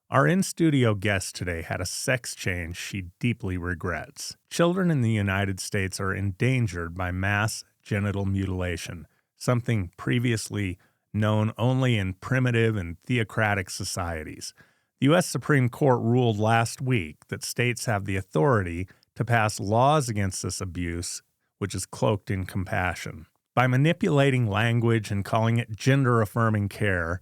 Our in-studio guest today had a sex change she deeply regrets. Children in the United States are endangered by mass genital mutilation, something previously known only in primitive and theocratic societies. The U.S. Supreme Court ruled last week that states have the authority to pass laws against this abuse, which is cloaked in compassion. By manipulating language and calling it gender-affirming care,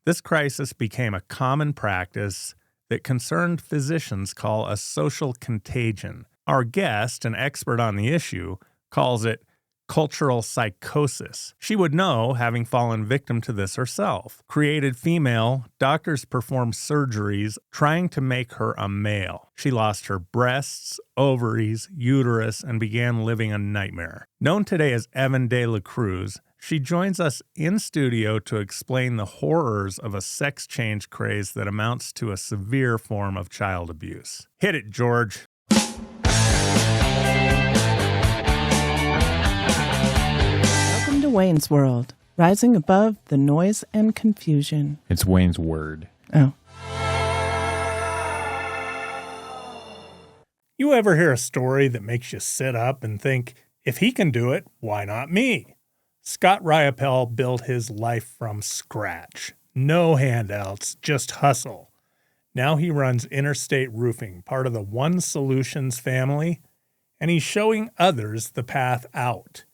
this crisis became a common practice that concerned physicians call a social contagion. Our guest, an expert on the issue, calls it cultural psychosis. She would know, having fallen victim to this herself. Created female, doctors performed surgeries trying to make her a male. She lost her breasts, ovaries, uterus, and began living a nightmare. Known today as Evan De La Cruz, she joins us in studio to explain the horrors of a sex change craze that amounts to a severe form of child abuse. Hit it, George. Welcome to Wayne's World, rising above the noise and confusion. It's Wayne's Word. Oh. You ever hear a story that makes you sit up and think, if he can do it, why not me? Scott Riopel built his life from scratch. No handouts, just hustle. Now he runs Interstate Roofing, part of the One Solutions family, and he's showing others the path out.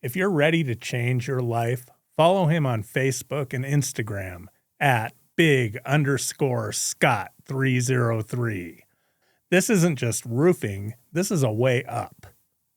If you're ready to change your life, follow him on Facebook and Instagram at big_Scott303. This isn't just roofing, this is a way up.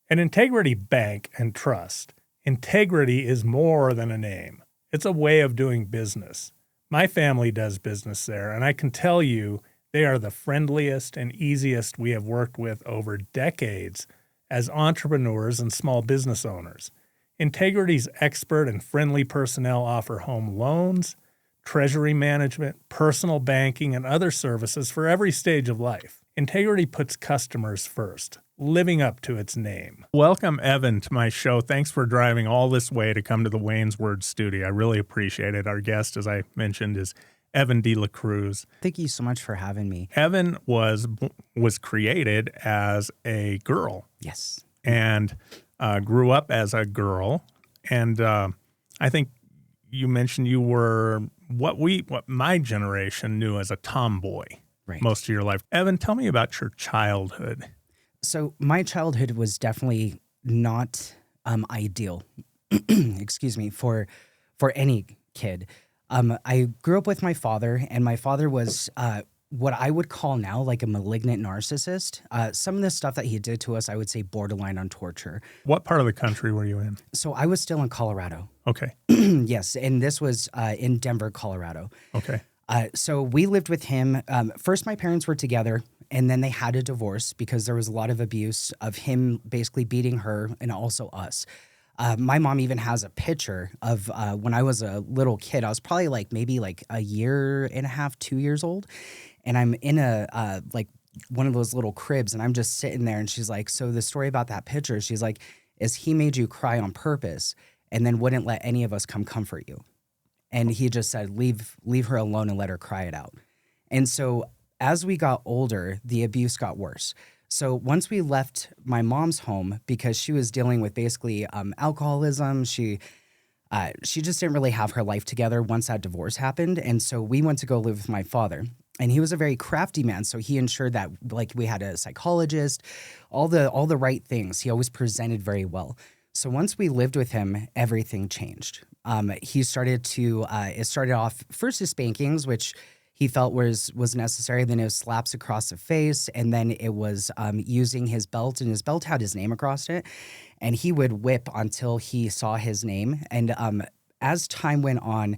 At Integrity Bank and Trust, integrity is more than a name. It's a way of doing business. My family does business there, and I can tell you they are the friendliest and easiest we have worked with over decades as entrepreneurs and small business owners. Integrity's expert and friendly personnel offer home loans, treasury management, personal banking, and other services for every stage of life. Integrity puts customers first, living up to its name. Welcome, Evan, to my show. Thanks for driving all this way to come to the Wayne's Word studio. I really appreciate it. Our guest, as I mentioned, is Evan De La Cruz. Thank you so much for having me. Evan was created as a girl. Yes. And grew up as a girl. And I think you mentioned you were what my generation knew as a tomboy. Right. Most of your life. Evan, tell me about your childhood. So my childhood was definitely not ideal, excuse me, for any kid. I grew up with my father, and my father was what I would call now like a malignant narcissist. Some of the stuff that he did to us, I would say borderline on torture. What part of the country were you in? So I was still in Colorado. Okay. Yes, and this was in Denver, Colorado. Okay. So we lived with him. First, my parents were together, and then they had a divorce because there was a lot of abuse of him basically beating her and also us. My mom even has a picture of when I was a little kid. I was probably maybe a year and a half, 2 years old. And I'm in a one of those little cribs, and I'm just sitting there, and she's like, so the story about that picture, she's like, is he made you cry on purpose and then wouldn't let any of us come comfort you. And he just said, leave her alone and let her cry it out. And so as we got older, the abuse got worse. So once we left my mom's home, because she was dealing with basically alcoholism, she just didn't really have her life together once that divorce happened. And so we went to go live with my father. And he was a very crafty man, so he ensured that we had a psychologist, all the right things. He always presented very well. So once we lived with him, everything changed. He started to, it started off first as spankings, which he felt was necessary. Then it was slaps across the face. And then it was using his belt, and his belt had his name across it. And he would whip until he saw his name. And as time went on,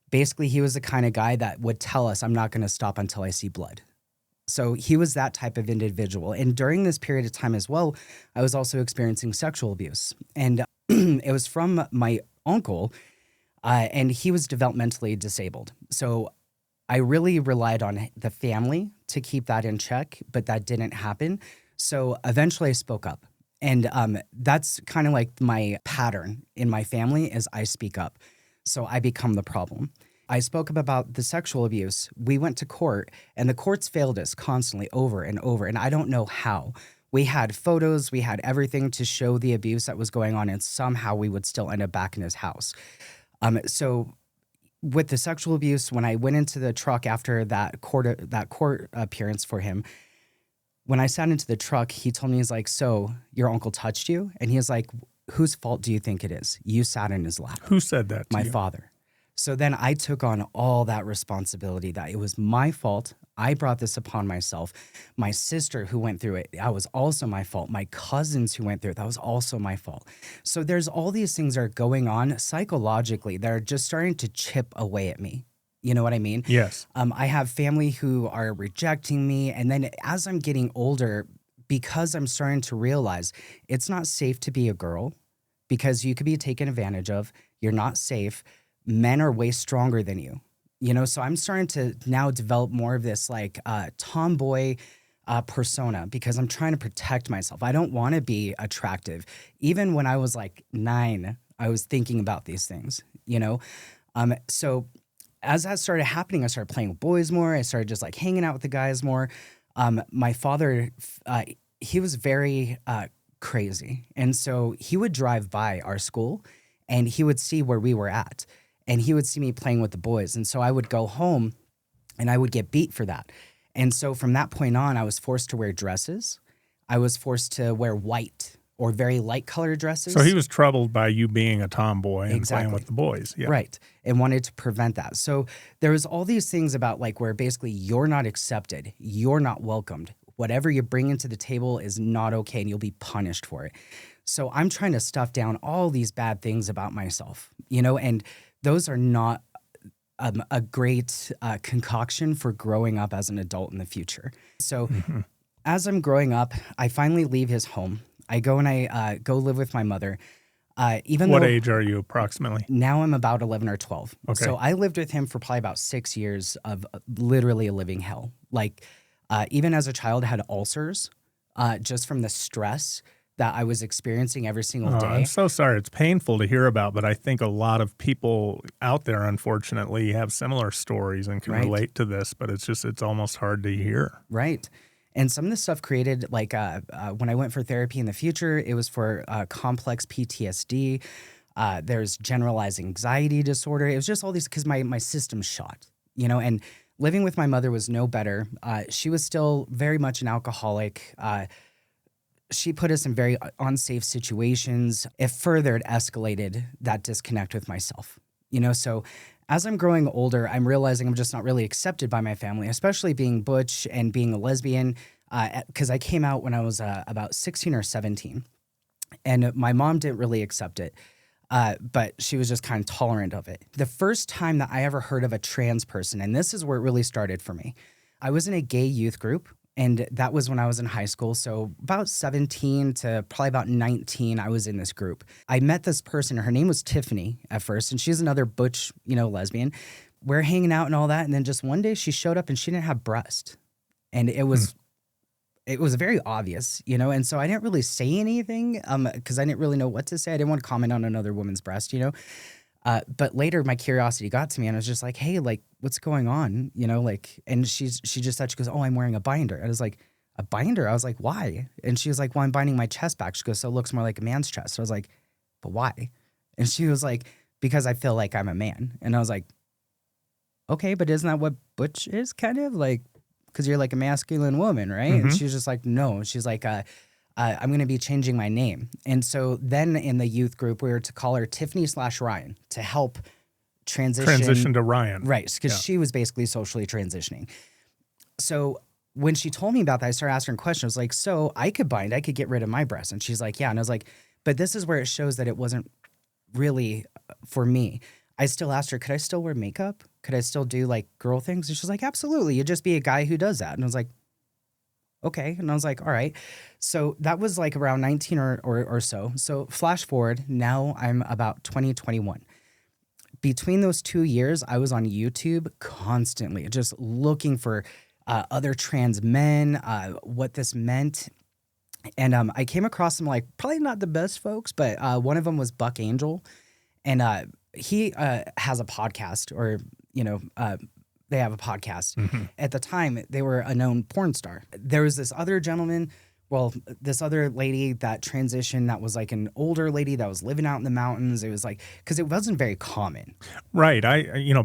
basically he was the kind of guy that would tell us, I'm not going to stop until I see blood. So he was that type of individual. And during this period of time as well, I was also experiencing sexual abuse. And it was from my uncle, and he was developmentally disabled. So I really relied on the family to keep that in check, but that didn't happen. So eventually I spoke up. And that's kind of like my pattern in my family is I speak up. So I become the problem. I spoke about the sexual abuse. We went to court, and the courts failed us constantly over and over, and I don't know how. We had photos, we had everything to show the abuse that was going on, and somehow we would still end up back in his house. So with the sexual abuse, when I went into the truck after that court appearance for him, when I sat into the truck, he told me, he's like, so your uncle touched you? And he was like, whose fault do you think it is? You sat in his lap. Who said that to My you? father. So then I took on all that responsibility that it was my fault. I brought this upon myself. My sister who went through it, that was also my fault. My cousins who went through it, that was also my fault. So there's all these things that are going on psychologically that are just starting to chip away at me. You know what I mean? Yes. I have family who are rejecting me. And then as I'm getting older, because I'm starting to realize it's not safe to be a girl because you could be taken advantage of. You're not safe. Men are way stronger than you. You know, so I'm starting to now develop more of this like tomboy persona because I'm trying to protect myself. I don't want to be attractive. Even when I was like 9, I was thinking about these things, you know? So as that started happening, I started playing with boys more. I started just like hanging out with the guys more. My father, he was very crazy. And so he would drive by our school and he would see where we were at. And he would see me playing with the boys. And so I would go home and I would get beat for that. And so from that point on, I was forced to wear dresses. I was forced to wear white or very light colored dresses. So he was troubled by you being a tomboy and Exactly. playing with the boys. Yeah. Right. And wanted to prevent that. So there was all these things about like where basically you're not accepted. You're not welcomed. Whatever you bring into the table is not okay and you'll be punished for it. So I'm trying to stuff down all these bad things about myself, you know, and those are not a great concoction for growing up as an adult in the future. So as I'm growing up, I finally leave his home. I go and I go live with my mother. What age are you approximately? Now I'm about 11 or 12. Okay. So I lived with him for probably about 6 years of literally a living hell. Like even as a child, I had ulcers just from the stress that I was experiencing every single day. I'm so sorry. It's painful to hear about, but I think a lot of people out there, unfortunately, have similar stories and can relate to this, but it's almost hard to hear. Right. And some of the stuff created, like when I went for therapy in the future, it was for complex PTSD. There's generalized anxiety disorder. It was just all these, because my system's shot, you know, and living with my mother was no better. She was still very much an alcoholic. She put us in very unsafe situations. It further escalated that disconnect with myself, you know? So as I'm growing older, I'm realizing I'm just not really accepted by my family, especially being butch and being a lesbian, because I came out when I was about 16 or 17. And my mom didn't really accept it, but she was just kind of tolerant of it. The first time that I ever heard of a trans person, and this is where it really started for me, I was in a gay youth group. And that was when I was in high school. So about 17 to probably about 19, I was in this group. I met this person. Her name was Tiffany at first, and she's another butch, you know, lesbian. We're hanging out and all that. And then just one day she showed up and she didn't have breast. And it was very obvious, you know? And so I didn't really say anything because I didn't really know what to say. I didn't want to comment on another woman's breast, you know? But later my curiosity got to me and I was just like, hey, like, what's going on? You know, like, and she just said, she goes, oh, I'm wearing a binder. I was like, a binder? I was like, why? And she was like, well, I'm binding my chest back. She goes, so it looks more like a man's chest. So I was like, but why? And she was like, because I feel like I'm a man. And I was like, okay, but isn't that what butch is kind of like? Because you're like a masculine woman, right? And she was just like, no. She's like, I'm going to be changing my name. And so then in the youth group, we were to call her Tiffany/Ryan to help transition to Ryan. Right, because she was basically socially transitioning. So when she told me about that, I started asking her questions. I was like, so I could get rid of my breasts. And she's like, yeah. And I was like, but this is where it shows that it wasn't really for me. I still asked her, could I still wear makeup? Could I still do like girl things? And she's like, absolutely. You'd just be a guy who does that. And I was like, okay. And I was like, all right. So that was like around 19 or so. So flash forward, now I'm about 20, 21. Between those 2 years, I was on YouTube constantly, just looking for other trans men, what this meant. And I came across some, like, probably not the best folks, but one of them was Buck Angel. And he has a podcast, or they have a podcast. At the time, they were a known porn star. There was this other gentleman, this other lady that transitioned that was like an older lady that was living out in the mountains. It was like, because it wasn't very common. Right.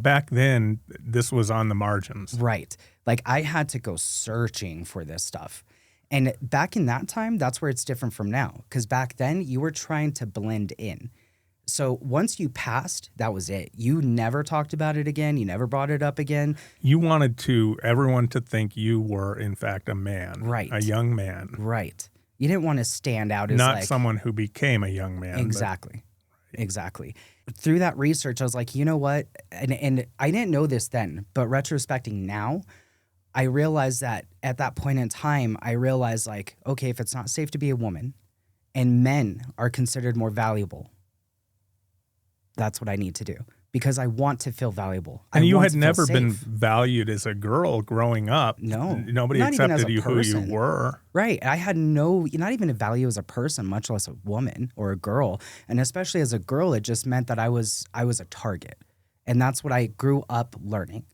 Back then, this was on the margins. Right. Like I had to go searching for this stuff. And back in that time, that's where it's different from now. Because back then, you were trying to blend in. So once you passed, that was it. You never talked about it again. You never brought it up again. You wanted everyone to think you were, in fact, a man. Right. A young man. Right. You didn't want to stand out as not someone who became a young man. Exactly. Exactly. Through that research, I was like, you know what? And I didn't know this then, but retrospecting now, I realized that at that point in time, I realized like, okay, if it's not safe to be a woman and men are considered more valuable, that's what I need to do because I want to feel valuable. And you had never been valued as a girl growing up. No. Nobody accepted you who you were. Right. I had not even a value as a person, much less a woman or a girl. And especially as a girl, it just meant that I was a target. And that's what I grew up learning.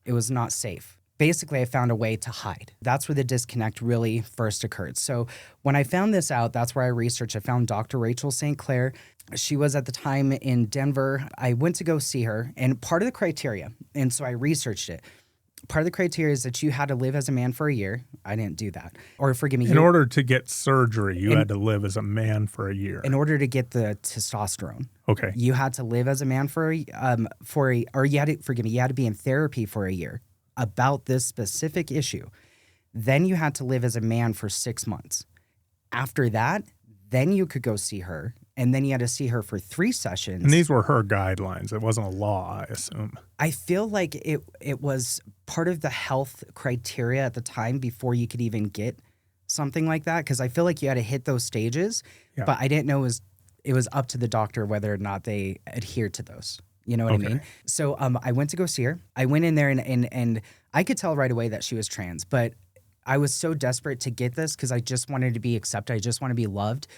It was not safe. Basically, I found a way to hide. That's where the disconnect really first occurred. So when I found this out, that's where I researched. I found Dr. Rachel St. Clair. She was at the time in Denver. I went to go see her, and part of the criteria, and so I researched it. Part of the criteria is that you had to live as a man for a year. I didn't do that. Or forgive me. In order to get surgery, you had to live as a man for a year. In order to get the testosterone. Okay. You had to live as a man or you had to be in therapy for a year about this specific issue. Then you had to live as a man for 6 months. After that, then you could go see her. And then you had to see her for 3 sessions. And these were her guidelines. It wasn't a law, I assume. I feel like it was part of the health criteria at the time before you could even get something like that. Because I feel like you had to hit those stages. Yeah. But I didn't know it was up to the doctor whether or not they adhered to those. You know what I mean? So I went to go see her. I went in there and I could tell right away that she was trans. But I was so desperate to get this because I just wanted to be accepted. I just want to be loved.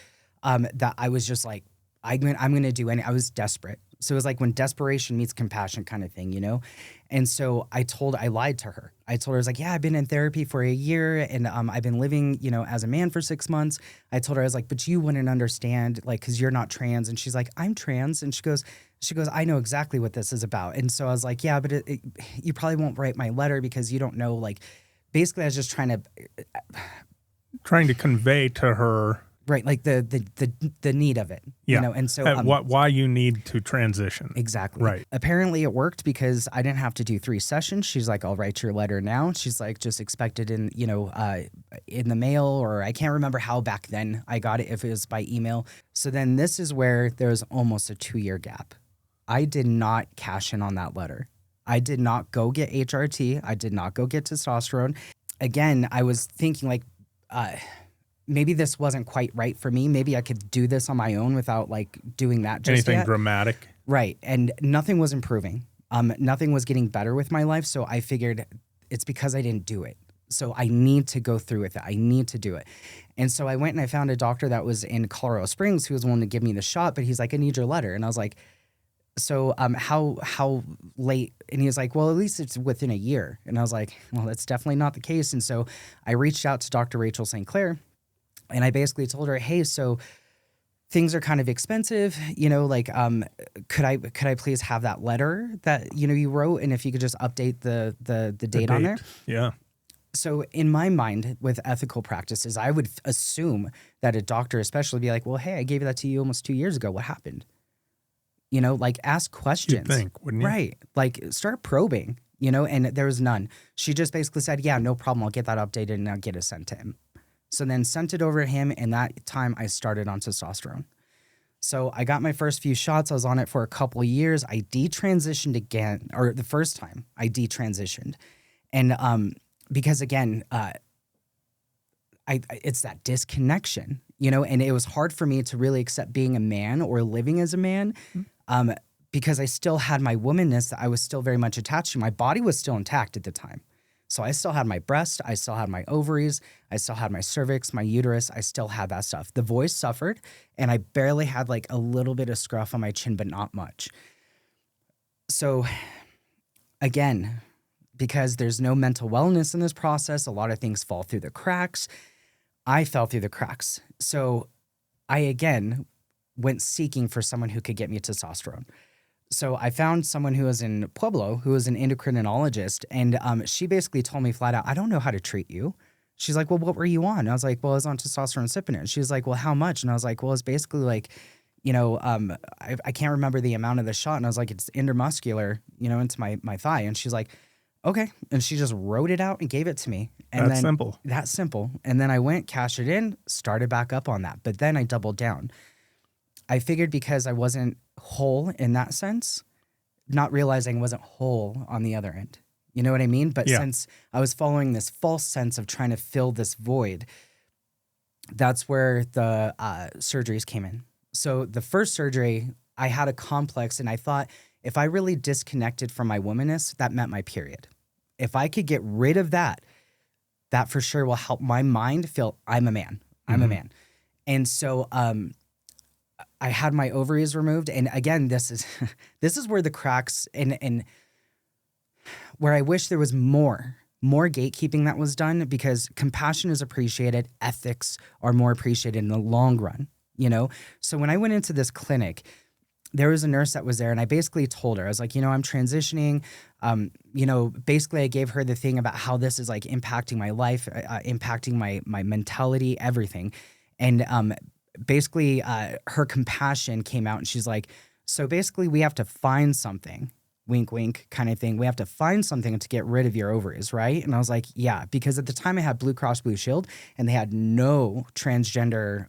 That I was just like, I'm going to do anything. I was desperate. So it was like when desperation meets compassion kind of thing, you know? And so I lied to her. I told her, I was like, yeah, I've been in therapy for a year and I've been living, as a man for 6 months. I told her, I was like, but you wouldn't understand, like, because you're not trans. And she's like, I'm trans. And she goes, I know exactly what this is about. And so I was like, yeah, but you probably won't write my letter because you don't know, like, basically I was just trying to convey to her. Right, like the need of it, and so why you need to transition. Exactly. Right. Apparently it worked because I didn't have to do 3 sessions. She's like, I'll write your letter now. She's like, just expect it in the mail, or I can't remember how back then I got it, if it was by email. So then this is where there's almost a 2-year gap. I did not cash in on that letter. I did not go get HRT. I did not go get testosterone. Again, I was thinking like, maybe this wasn't quite right for me. Maybe I could do this on my own without like doing that just anything yet. Dramatic. Right. And nothing was improving. Nothing was getting better with my life. So I figured it's because I didn't do it. So I need to go through with it. I need to do it. And so I went and I found a doctor that was in Colorado Springs who was willing to give me the shot, but he's like, I need your letter. And I was like, so how late? And he was like, well, at least it's within a year. And I was like, well, that's definitely not the case. And so I reached out to Dr. Rachel St. Clair. And I basically told her, hey, so things are kind of expensive, could I please have that letter that, you wrote? And if you could just update the date on there. Yeah. So in my mind with ethical practices, I would assume that a doctor especially be like, well, hey, I gave that to you almost 2 years ago. What happened? Ask questions. You'd think, wouldn't you? Right. Like start probing, and there was none. She just basically said, yeah, no problem. I'll get that updated and I'll get it sent to him. So then sent it over to him, and that time I started on testosterone. So I got my first few shots. I was on it for a couple of years. I detransitioned again, or the first time I detransitioned. And because again, it's that disconnection, and it was hard for me to really accept being a man or living as a man because I still had my womanness that I was still very much attached to. My body was still intact at the time. So I still had my breast, I still had my ovaries, I still had my cervix, my uterus, I still had that stuff. The voice suffered, and I barely had like a little bit of scruff on my chin, but not much. So again, because there's no mental wellness in this process, a lot of things fall through the cracks. I fell through the cracks. So I, again, went seeking for someone who could get me testosterone. So I found someone who was in Pueblo, who was an endocrinologist, and she basically told me flat out, I don't know how to treat you. She's like, well, what were you on? And I was like, well, I was on testosterone Cipinit. She's like, well, how much? And I was like, well, it's basically like, I can't remember the amount of the shot. And I was like, it's intramuscular, into my thigh. And she's like, okay. And she just wrote it out and gave it to me. And That's simple. That's simple. And then I went, cashed it in, started back up on that. But then I doubled down. I figured because I wasn't whole in that sense, not realizing I wasn't whole on the other end. You know what I mean? But since I was following this false sense of trying to fill this void, that's where the surgeries came in. So the first surgery, I had a complex, and I thought if I really disconnected from my womanness, that meant my period. If I could get rid of that, that for sure will help my mind feel I'm a man. I'm a man. And so I had my ovaries removed. And again, this is where the cracks and where I wish there was more gatekeeping that was done, because compassion is appreciated. Ethics are more appreciated in the long run, So when I went into this clinic, there was a nurse that was there, and I basically told her, I was like, I'm transitioning. Basically I gave her the thing about how this is like impacting my life, impacting my mentality, everything. And basically her compassion came out, and she's like, so basically we have to find something, wink, wink kind of thing. We have to find something to get rid of your ovaries, right? And I was like, yeah, because at the time I had Blue Cross Blue Shield, and they had no transgender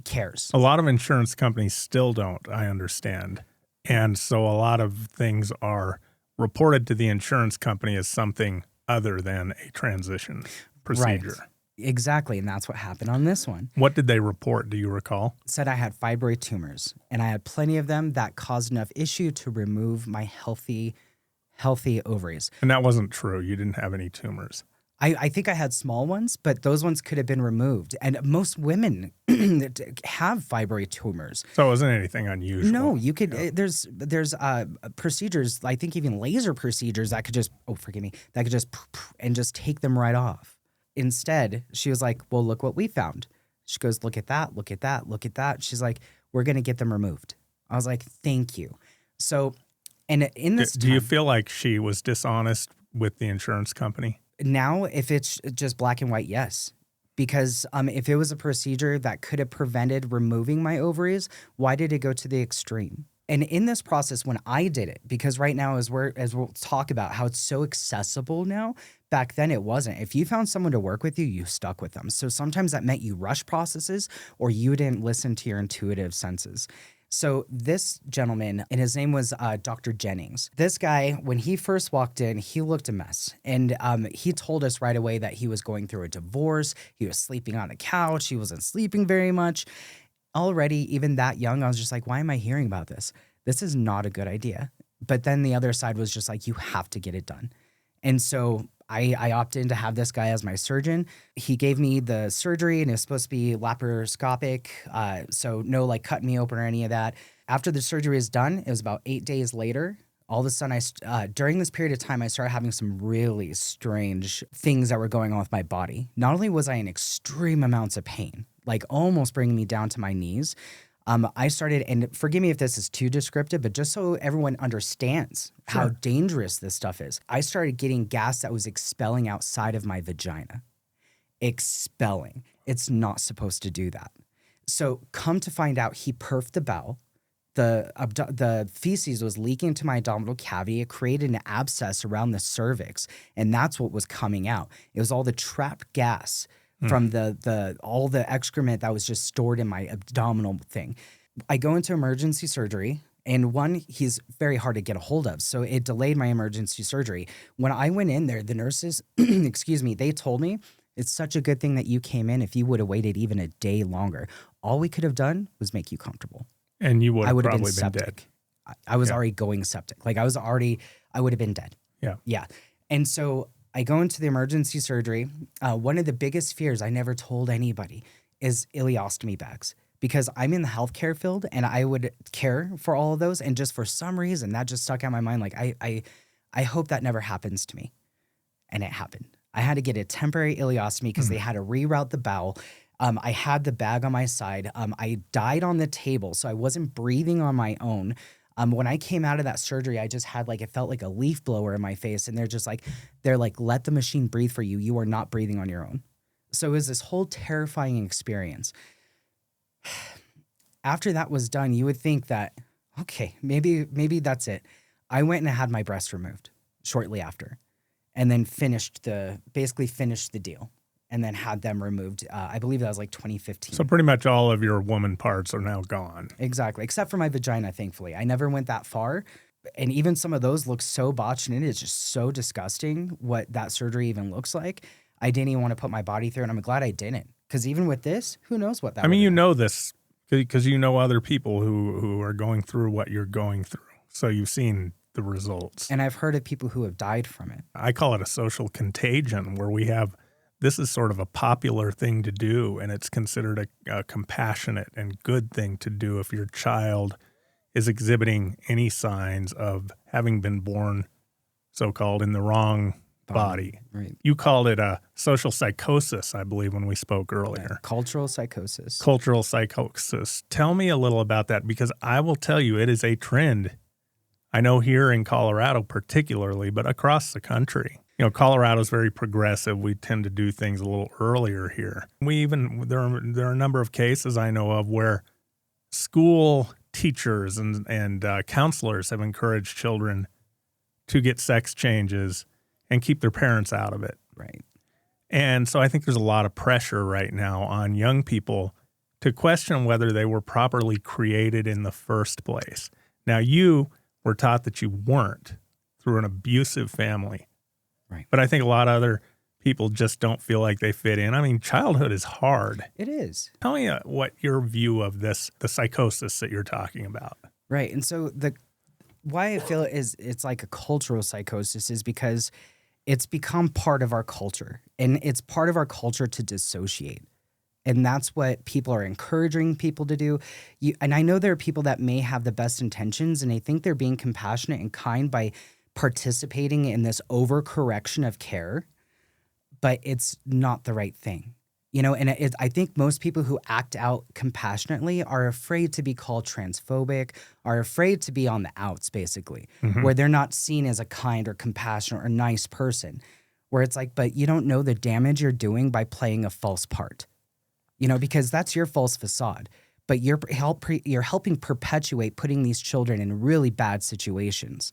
cares. A lot of insurance companies still don't, I understand. And so a lot of things are reported to the insurance company as something other than a transition procedure. Right. Exactly. And that's what happened on this one. What did they report? Do you recall? It said I had fibroid tumors, and I had plenty of them that caused enough issue to remove my healthy ovaries. And that wasn't true. You didn't have any tumors. I think I had small ones, but those ones could have been removed. And most women have fibroid tumors. So it wasn't anything unusual. No, you could. There's procedures, I think even laser procedures that could just and just take them right off. Instead, she was like, well, look what we found. She goes, look at that, look at that, look at that. She's like, we're going to get them removed. I was like, thank you. So, and in this do you feel like she was dishonest with the insurance company? Now, if it's just black and white, yes. Because if it was a procedure that could have prevented removing my ovaries, why did it go to the extreme? And in this process, when I did it, because right now, as we'll talk about how it's so accessible now, back then it wasn't. If you found someone to work with you, you stuck with them. So sometimes that meant you rushed processes, or you didn't listen to your intuitive senses. So this gentleman, and his name was Dr. Jennings. This guy, when he first walked in, he looked a mess. And he told us right away that he was going through a divorce. He was sleeping on a couch. He wasn't sleeping very much. Already, even that young, I was just like, why am I hearing about this? This is not a good idea. But then the other side was just like, you have to get it done. And so I opted in to have this guy as my surgeon. He gave me the surgery, and it was supposed to be laparoscopic. So no like cutting me open or any of that. After the surgery is done, it was about 8 days later. All of a sudden, during this period of time, I started having some really strange things that were going on with my body. Not only was I in extreme amounts of pain, like almost bringing me down to my knees, I started, and forgive me if this is too descriptive, but just so everyone understands how dangerous this stuff is, I started getting gas that was expelling outside of my vagina. Expelling. It's not supposed to do that. So come to find out, he perfed the bowel. The feces was leaking into my abdominal cavity. It created an abscess around the cervix, and that's what was coming out. It was all the trapped gas from all the excrement that was just stored in my abdominal thing. I go into emergency surgery, and he's very hard to get a hold of, so it delayed my emergency surgery. When I went in there, the nurses, they told me, it's such a good thing that you came in. If you would have waited even a day longer, all we could have done was make you comfortable. And you would have probably been septic. dead. I was already going septic. Like I would have been dead. Yeah. Yeah. And so I go into the emergency surgery. One of the biggest fears I never told anybody is ileostomy bags, because I'm in the healthcare field and I would care for all of those. And just for some reason that just stuck out in my mind. Like I I hope that never happens to me. And it happened. I had to get a temporary ileostomy because they had to reroute the bowel. I had the bag on my side. I died on the table, so I wasn't breathing on my own. When I came out of that surgery, I just had it felt like a leaf blower in my face. And they're like, let the machine breathe for you. You are not breathing on your own. So it was this whole terrifying experience. After that was done, you would think that, okay, maybe that's it. I went and had my breast removed shortly after, and then basically finished the deal, and then had them removed. I believe that was like 2015. So pretty much all of your woman parts are now gone. Exactly, except for my vagina, thankfully. I never went that far, and even some of those look so botched, and it is just so disgusting what that surgery even looks like. I didn't even want to put my body through it, and I'm glad I didn't, because even with this, who knows what that I mean, you been. know this because you know other people who are going through what you're going through. So you've seen the results. And I've heard of people who have died from it. I call it a social contagion where this is sort of a popular thing to do, and it's considered a compassionate and good thing to do if your child is exhibiting any signs of having been born, so-called, in the wrong body. Right. You called it a social psychosis, I believe, when we spoke earlier. Yeah. Cultural psychosis. Cultural psychosis. Tell me a little about that, because I will tell you it is a trend. I know here in Colorado particularly, but across the country. Colorado is very progressive. We tend to do things a little earlier here. There are a number of cases I know of where school teachers and counselors have encouraged children to get sex changes and keep their parents out of it. Right. And so I think there's a lot of pressure right now on young people to question whether they were properly created in the first place. Now, you were taught that you weren't through an abusive family. Right. But I think a lot of other people just don't feel like they fit in. I mean, childhood is hard. It is. Tell me what your view of the psychosis that you're talking about. Right. And so why I feel it's like a cultural psychosis is because it's become part of our culture, and it's part of our culture to dissociate. And that's what people are encouraging people to do. And I know there are people that may have the best intentions, and they think they're being compassionate and kind by participating in this overcorrection of care, but it's not the right thing. And I think most people who act out compassionately are afraid to be called transphobic, are afraid to be on the outs, basically, where they're not seen as a kind or compassionate or nice person, where it's like, but you don't know the damage you're doing by playing a false part, because that's your false facade. But you're helping perpetuate putting these children in really bad situations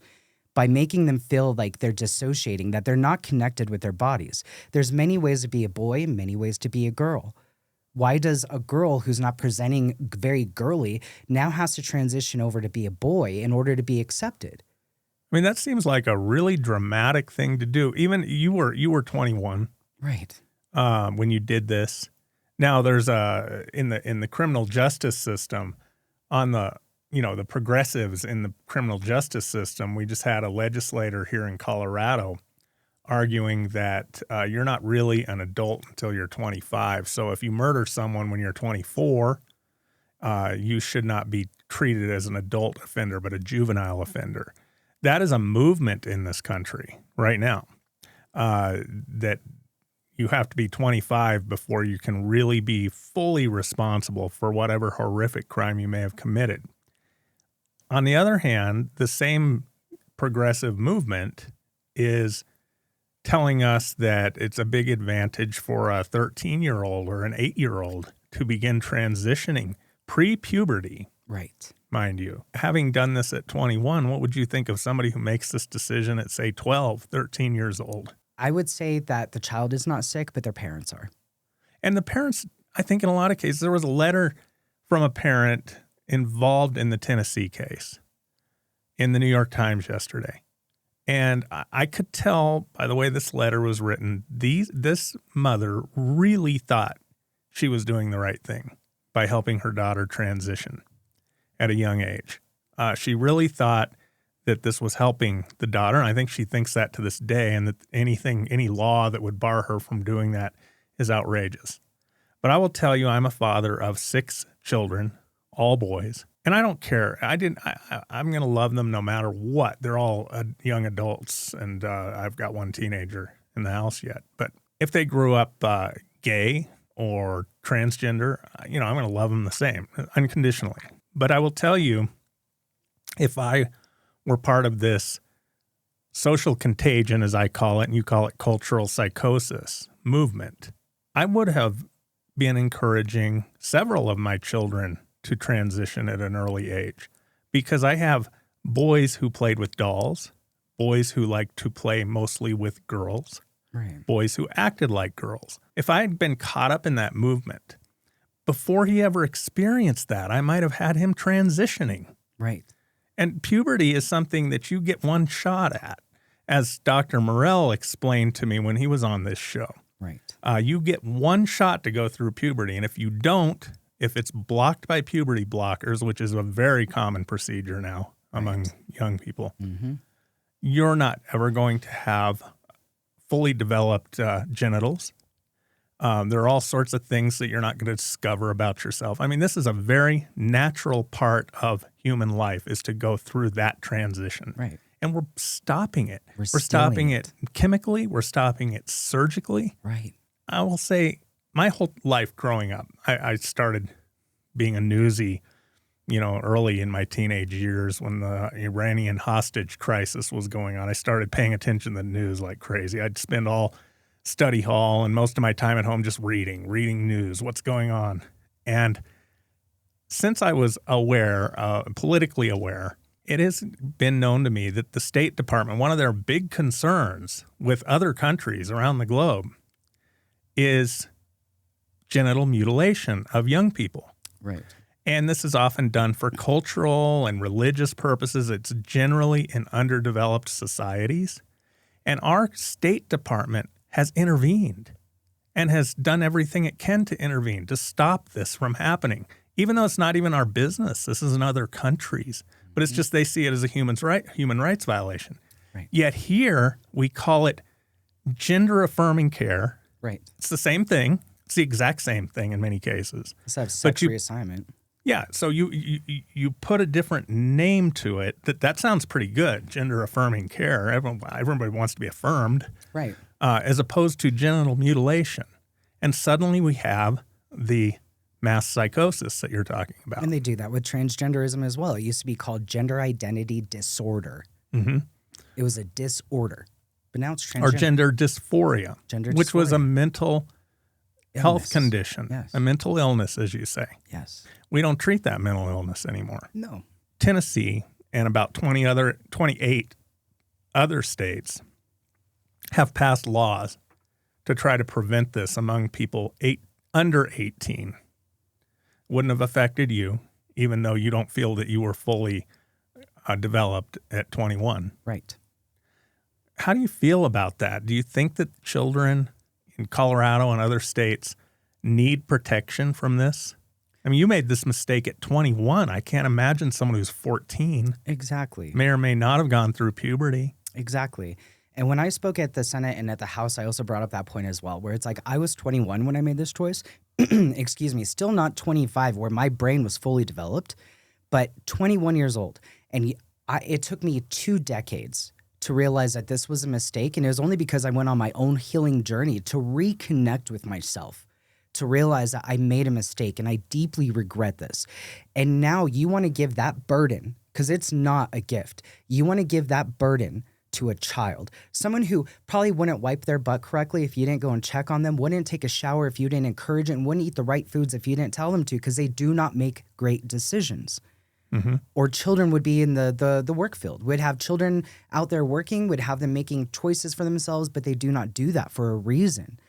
by making them feel like they're dissociating, that they're not connected with their bodies. There's many ways to be a boy, many ways to be a girl. Why does a girl who's not presenting very girly now has to transition over to be a boy in order to be accepted? I mean, that seems like a really dramatic thing to do. Even you were 21, right, when you did this. Now there's in the criminal justice system, on the progressives in the criminal justice system, we just had a legislator here in Colorado arguing that you're not really an adult until you're 25. So if you murder someone when you're 24, you should not be treated as an adult offender, but a juvenile offender. That is a movement in this country right now, that you have to be 25 before you can really be fully responsible for whatever horrific crime you may have committed. On the other hand, the same progressive movement is telling us that it's a big advantage for a 13-year-old or an 8-year-old to begin transitioning pre-puberty. Right. Mind you. Having done this at 21, what would you think of somebody who makes this decision at, say, 12, 13 years old? I would say that the child is not sick, but their parents are. And the parents, I think in a lot of cases, there was a letter from a parent involved in the Tennessee case in the New York Times yesterday. And I could tell by the way this letter was written, this mother really thought she was doing the right thing by helping her daughter transition at a young age. She really thought that this was helping the daughter, and I think she thinks that to this day, and that any law that would bar her from doing that is outrageous. But I will tell you, I'm a father of 6 children, all boys, And I don't care. I'm going to love them no matter what. They're all young adults, and I've got one teenager in the house yet. But if they grew up gay or transgender, I'm going to love them the same, unconditionally. But I will tell you, if I were part of this social contagion, as I call it, and you call it cultural psychosis movement, I would have been encouraging several of my children to transition at an early age, because I have boys who played with dolls, boys who like to play mostly with girls, Right. boys who acted like girls. If I had been caught up in that movement, before he ever experienced that, I might have had him transitioning. Right. And puberty is something that you get one shot at. As Dr. Morell explained to me when he was on this show, Right. you get one shot to go through puberty. And if you don't, if it's blocked by puberty blockers, which is a very common procedure now among young people, you're not ever going to have fully developed genitals. There are all sorts of things that you're not going to discover about yourself. I mean, this is a very natural part of human life, is to go through that transition. Right. And we're stopping it. We're stopping stilling it chemically. We're stopping it surgically. Right. I will say my whole life growing up, I started being a newsie, early in my teenage years when the Iranian hostage crisis was going on. I started paying attention to the news like crazy. I'd spend all study hall and most of my time at home just reading news, what's going on. And since I was aware, politically aware, it has been known to me that the State Department, one of their big concerns with other countries around the globe is genital mutilation of young people. Right. And this is often done for cultural and religious purposes. It's generally in underdeveloped societies. And our State Department has intervened and has done everything it can to intervene, to stop this from happening, even though it's not even our business. This is in other countries. But it's just they see it as a human rights violation. Right. Yet here we call it gender-affirming care. Right. It's the same thing. It's the exact same thing in many cases. Let's have sex reassignment. Yeah, so you put a different name to it. That sounds pretty good, gender-affirming care. Everybody wants to be affirmed. Right. As opposed to genital mutilation. And suddenly we have the mass psychosis that you're talking about. And they do that with transgenderism as well. It used to be called gender identity disorder. Mm-hmm. It was a disorder, but now it's transgender. Or gender dysphoria, which was a mental health condition, Yes. a mental illness, as you say. Yes. We don't treat that mental illness anymore. No. Tennessee and about 28 other states have passed laws to try to prevent this among people under 18. Wouldn't have affected you, even though you don't feel that you were fully developed at 21. Right. How do you feel about that? Do you think that children in Colorado and other states need protection from this? I mean, you made this mistake at 21. I can't imagine someone who's 14 Exactly. may or may not have gone through puberty. Exactly. And when I spoke at the Senate and at the House, I also brought up that point as well, where it's like I was 21 when I made this choice. Excuse me, still not 25, where my brain was fully developed, but 21 years old. And it took me 2 decades to realize that this was a mistake. And it was only because I went on my own healing journey to reconnect with myself, to realize that I made a mistake and I deeply regret this. And now you want to give that burden, because it's not a gift. You want to give that burden to a child, someone who probably wouldn't wipe their butt correctly if you didn't go and check on them, wouldn't take a shower if you didn't encourage it, and wouldn't eat the right foods if you didn't tell them to, because they do not make great decisions. Mm-hmm. Or children would be in the work field. We'd have children out there working, would have them making choices for themselves, but they do not do that for a reason.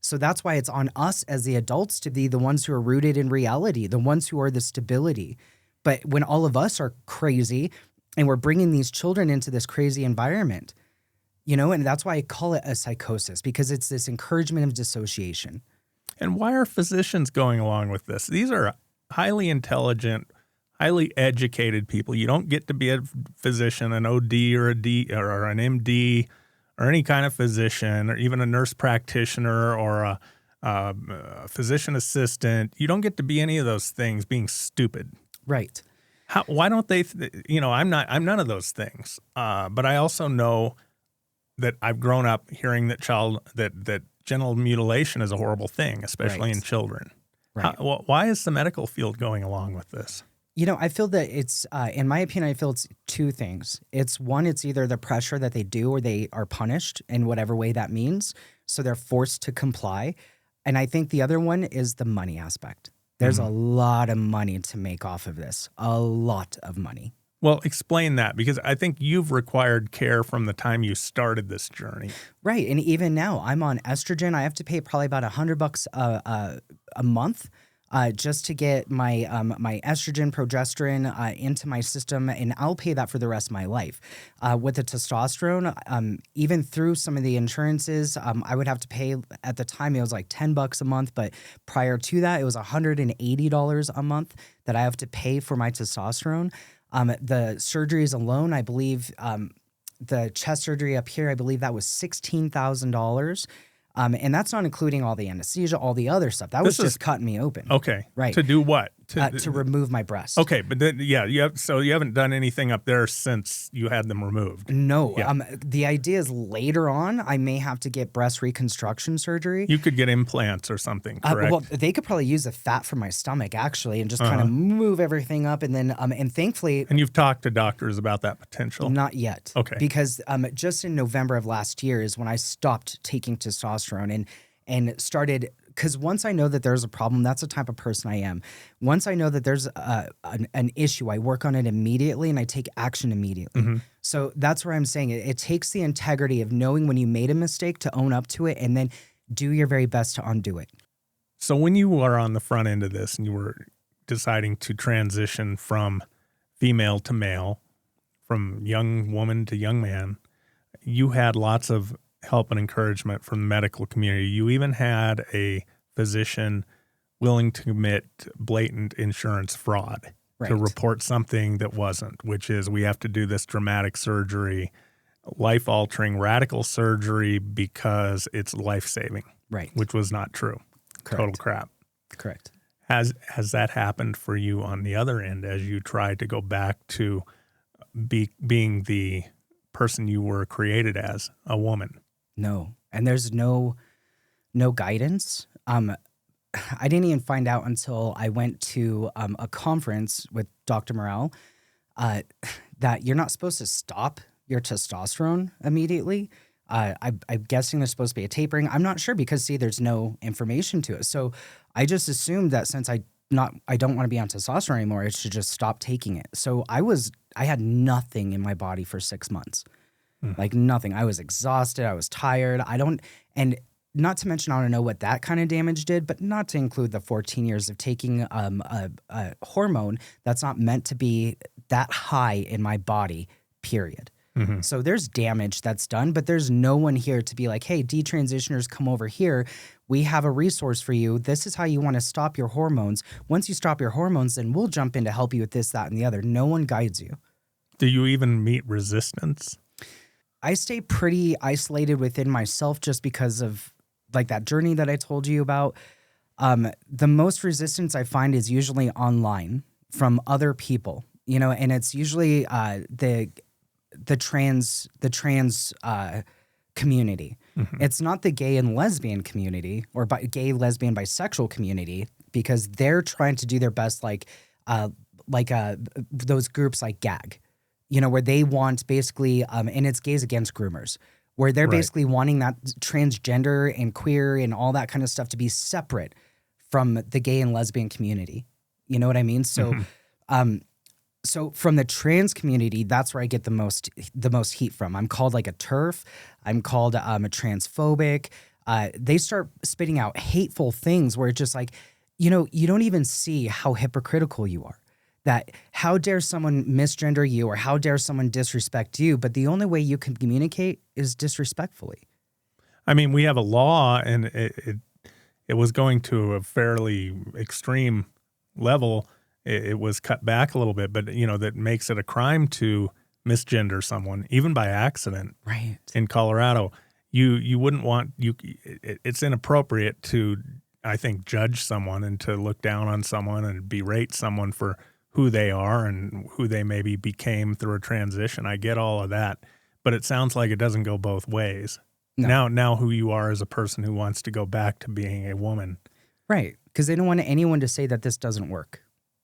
So that's why it's on us as the adults to be the ones who are rooted in reality, the ones who are the stability. But when all of us are crazy and we're bringing these children into this crazy environment, and that's why I call it a psychosis, because it's this encouragement of dissociation. And why are physicians going along with this? These are highly intelligent, highly educated people. You don't get to be a physician, an OD or an MD or any kind of physician, or even a nurse practitioner or a physician assistant. You don't get to be any of those things being stupid. Right. Why don't they? I'm none of those things. But I also know that I've grown up hearing that that genital mutilation is a horrible thing, especially in children. Right. Why is the medical field going along with this? I feel that it's, in my opinion, I feel it's two things. It's one, it's either the pressure that they do or they are punished in whatever way that means. So they're forced to comply. And I think the other one is the money aspect. There's a lot of money to make off of this, a lot of money. Well, explain that, because I think you've required care from the time you started this journey. Right. And even now I'm on estrogen. I have to pay probably about $100 a month. Just to get my my estrogen, progesterone into my system, and I'll pay that for the rest of my life. With the testosterone, even through some of the insurances, I would have to pay, at the time it was like $10 a month, but prior to that it was $180 a month that I have to pay for my testosterone. The surgeries alone, I believe, the chest surgery up here, I believe that was $16,000. And that's not including all the anesthesia, all the other stuff. That was just cutting me open. Okay. Right. To do what? To remove my breast. Okay. But then, so you haven't done anything up there since you had them removed? No. Yeah. The idea is later on, I may have to get breast reconstruction surgery. You could get implants or something, correct? Well, they could probably use the fat from my stomach, actually, and just kind of move everything up. And then, and thankfully... And you've talked to doctors about that potential? Not yet. Okay. Because just in November of last year is when I stopped taking testosterone and started... Because once I know that there's a problem, that's the type of person I am. Once I know that there's an issue, I work on it immediately and I take action immediately. So that's where I'm saying it takes the integrity of knowing when you made a mistake to own up to it and then do your very best to undo it. So when you were on the front end of this and you were deciding to transition from female to male, from young woman to young man, you had lots of help and encouragement from the medical community. You even had a physician willing to commit blatant insurance fraud to report something that wasn't, which is we have to do this dramatic surgery, life-altering radical surgery because it's life-saving, which was not true. Correct. Total crap. Correct. Has that happened for you on the other end as you tried to go back to being the person you were created as, a woman? No. And there's no guidance. I didn't even find out until I went to a conference with Dr. Morrell that you're not supposed to stop your testosterone immediately. I'm guessing there's supposed to be a tapering. I'm not sure because, see, there's no information to it. So I just assumed that since I don't want to be on testosterone anymore, I should just stop taking it. So I had nothing in my body for 6 months. Like nothing. I was exhausted. I was tired. And not to mention, I don't know what that kind of damage did, but not to include the 14 years of taking a hormone that's not meant to be that high in my body, period. So there's damage that's done, but there's no one here to be like, hey, detransitioners, come over here. We have a resource for you. This is how you want to stop your hormones. Once you stop your hormones, then we'll jump in to help you with this, that, and the other. No one guides you. Do you even meet resistance? I stay pretty isolated within myself just because of like that journey that I told you about. The most resistance I find is usually online from other people, and it's usually the trans community. It's not the gay and lesbian community or gay, lesbian, bisexual community, because they're trying to do their best, like those groups like GAG. Where they want basically, and it's gays against groomers, where they're basically wanting that transgender and queer and all that kind of stuff to be separate from the gay and lesbian community. You know what I mean? So, so from the trans community, that's where I get the most heat from. I'm called like a TERF. I'm called a transphobic. They start spitting out hateful things where it's just like, you don't even see how hypocritical you are. That how dare someone misgender you or how dare someone disrespect you, but the only way you can communicate is disrespectfully. I mean, we have a law, and it was going to a fairly extreme level. It was cut back a little bit, but that makes it a crime to misgender someone, even by accident. Right. In Colorado, you wouldn't want it's inappropriate to, I think, judge someone and to look down on someone and berate someone for who they are and who they maybe became through a transition. I get all of that, but it sounds like it doesn't go both ways. No. Now who you are as a person who wants to go back to being a woman. Right. Because they don't want anyone to say that this doesn't work.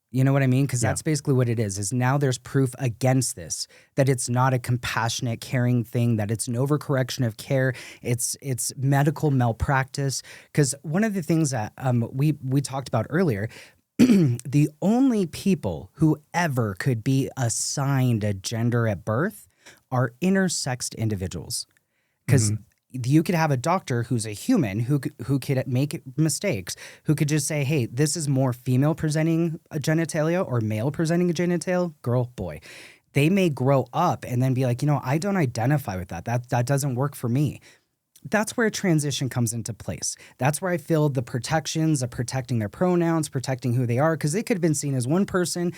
You know what I mean? Because that's basically what it is now there's proof against this, that it's not a compassionate, caring thing, that it's an overcorrection of care, it's medical malpractice. Because one of the things that we talked about earlier, the only people who ever could be assigned a gender at birth are intersexed individuals. Because you could have a doctor who's a human who could make mistakes, who could just say, hey, this is more female presenting a genitalia or male presenting a genital, girl, boy. They may grow up and then be like, I don't identify with that. That doesn't work for me. That's where a transition comes into place. That's where I feel the protections of protecting their pronouns, protecting who they are, because they could have been seen as one person.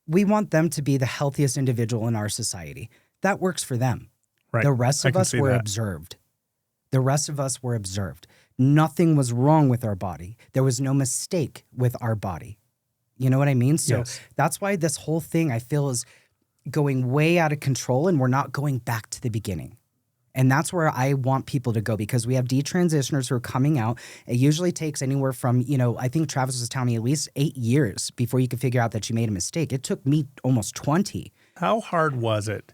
We want them to be the healthiest individual in our society. That works for them. Right. The rest of us were observed. The rest of us were observed. Nothing was wrong with our body. There was no mistake with our body. You know what I mean? So that's why this whole thing I feel is going way out of control, and we're not going back to the beginning. And that's where I want people to go, because we have detransitioners who are coming out. It usually takes anywhere from, I think Travis was telling me at least 8 years before you could figure out that you made a mistake. It took me almost 20. How hard was it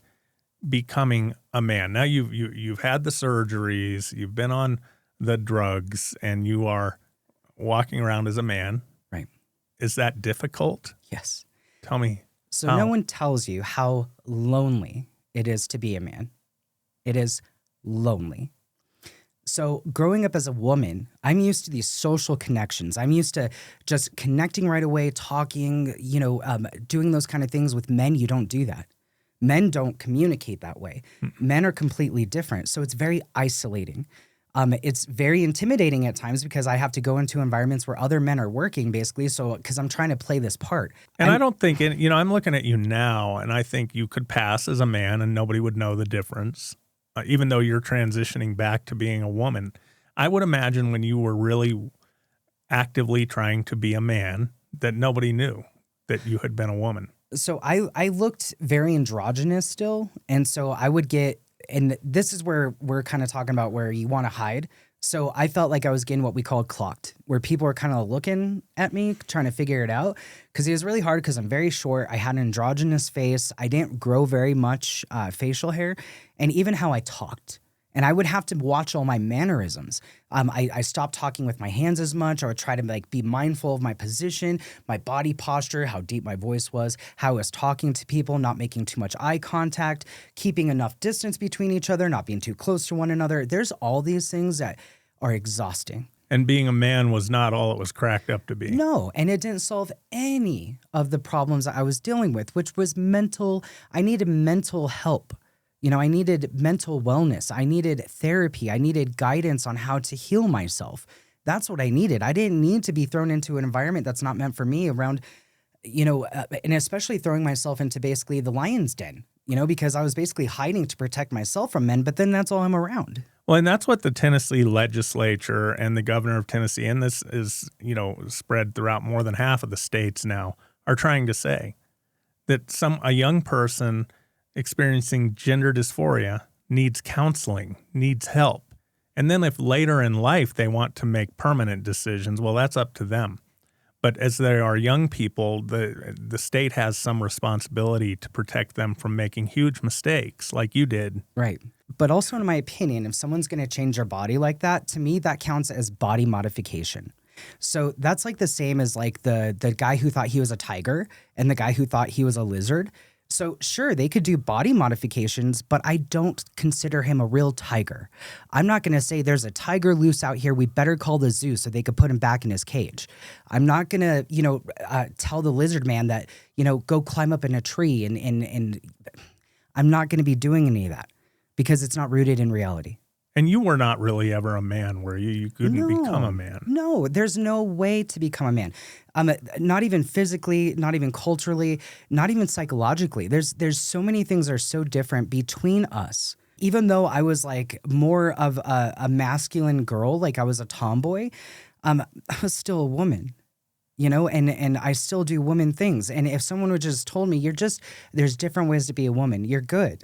becoming a man? Now you've had the surgeries, you've been on the drugs, and you are walking around as a man. Right. Is that difficult? Yes. Tell me. So no one tells you how lonely it is to be a man. It is lonely. So growing up as a woman, I'm used to these social connections. I'm used to just connecting right away, talking, doing those kind of things. With men, you don't do that. Men don't communicate that way. Men are completely different. So it's very isolating. It's very intimidating at times, because I have to go into environments where other men are working, basically. So because I'm trying to play this part. And I don't think, I'm looking at you now, and I think you could pass as a man and nobody would know the difference, even though you're transitioning back to being a woman. I would imagine when you were really actively trying to be a man that nobody knew that you had been a woman. So I looked very androgynous still. And so I would get, and this is where we're kind of talking about where you want to hide. So I felt like I was getting what we call clocked, where people are kind of looking at me, trying to figure it out. Because it was really hard, because I'm very short. I had an androgynous face. I didn't grow very much facial hair, and even how I talked. And I would have to watch all my mannerisms. I stopped talking with my hands as much. I would try to be mindful of my position, my body posture, how deep my voice was, how I was talking to people, not making too much eye contact, keeping enough distance between each other, not being too close to one another. There's all these things that are exhausting. And being a man was not all it was cracked up to be. No, and it didn't solve any of the problems that I was dealing with, which was mental. I needed mental help. I needed mental wellness. I needed therapy. I needed guidance on how to heal myself. That's what I needed. I didn't need to be thrown into an environment that's not meant for me around, and especially throwing myself into basically the lion's den, because I was basically hiding to protect myself from men, but then that's all I'm around. Well, and that's what the Tennessee legislature and the governor of Tennessee, and this is, spread throughout more than half of the states now, are trying to say that a young person experiencing gender dysphoria needs counseling, needs help. And then if later in life they want to make permanent decisions, well, that's up to them. But as they are young people, the state has some responsibility to protect them from making huge mistakes like you did. Right. But also, in my opinion, if someone's going to change their body like that, to me, that counts as body modification. So that's like the same as like the guy who thought he was a tiger and the guy who thought he was a lizard. So sure, they could do body modifications, but I don't consider him a real tiger. I'm not going to say there's a tiger loose out here, we better call the zoo so they could put him back in his cage. I'm not going to, tell the lizard man that, go climb up in a tree and I'm not going to be doing any of that, because it's not rooted in reality. And you were not really ever a man, were you? You couldn't become a man. No, there's no way to become a man. Not even physically, not even culturally, not even psychologically. There's so many things that are so different between us. Even though I was like more of a masculine girl, like I was a tomboy, I was still a woman. and I still do woman things. And if someone would just told me, there's different ways to be a woman, you're good.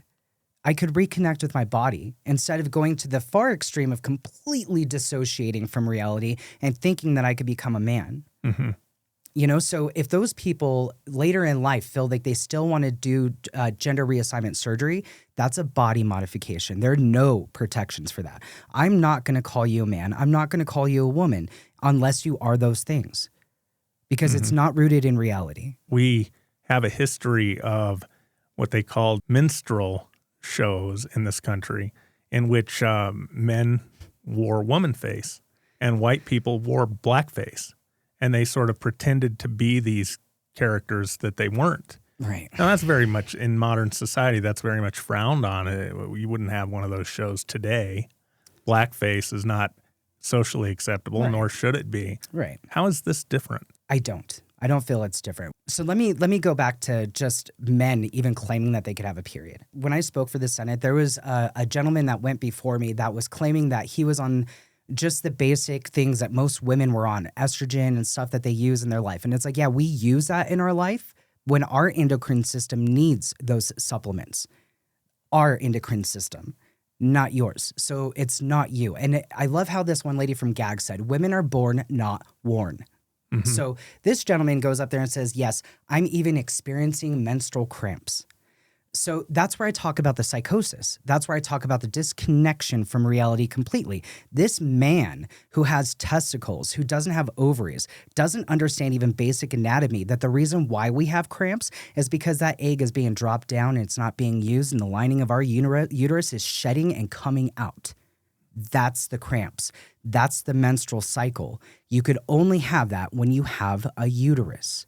I could reconnect with my body instead of going to the far extreme of completely dissociating from reality and thinking that I could become a man. So if those people later in life feel like they still want to do gender reassignment surgery, that's a body modification. There are no protections for that. I'm not going to call you a man. I'm not going to call you a woman unless you are those things, because it's not rooted in reality. We have a history of what they called minstrel shows in this country, in which men wore woman face and white people wore blackface, and they sort of pretended to be these characters that they weren't. Right. Now that's very much in modern society. That's very much frowned on. You wouldn't have one of those shows today. Blackface is not socially acceptable, nor should it be. Right. How is this different? I don't feel it's different. So let me go back to just men even claiming that they could have a period. When I spoke for the Senate, there was a gentleman that went before me that was claiming that he was on just the basic things that most women were on, estrogen and stuff that they use in their life. And it's like, yeah, we use that in our life when our endocrine system needs those supplements. Our endocrine system, not yours. So it's not you. And I love how this one lady from GAG said, women are born, not worn. So this gentleman goes up there and says, yes, I'm even experiencing menstrual cramps. So that's where I talk about the psychosis. That's where I talk about the disconnection from reality completely. This man who has testicles, who doesn't have ovaries, doesn't understand even basic anatomy, that the reason why we have cramps is because that egg is being dropped down and it's not being used, and the lining of our uterus is shedding and coming out. That's the cramps. That's the menstrual cycle. You could only have that when you have a uterus.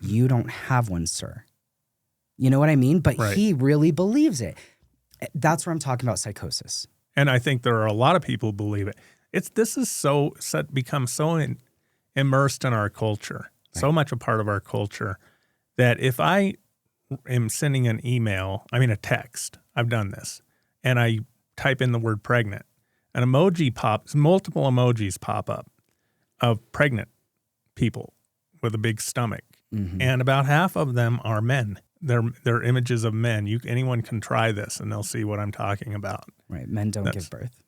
You don't have one, sir. You know what I mean? But he really believes it. That's where I'm talking about psychosis. And I think there are a lot of people who believe it. This is become so immersed in our culture, so much a part of our culture, that if I am sending an email, a text, I've done this, and I type in the word pregnant, multiple emojis pop up of pregnant people with a big stomach. And about half of them are men. They're images of men. Anyone can try this and they'll see what I'm talking about. Right. Men don't give birth.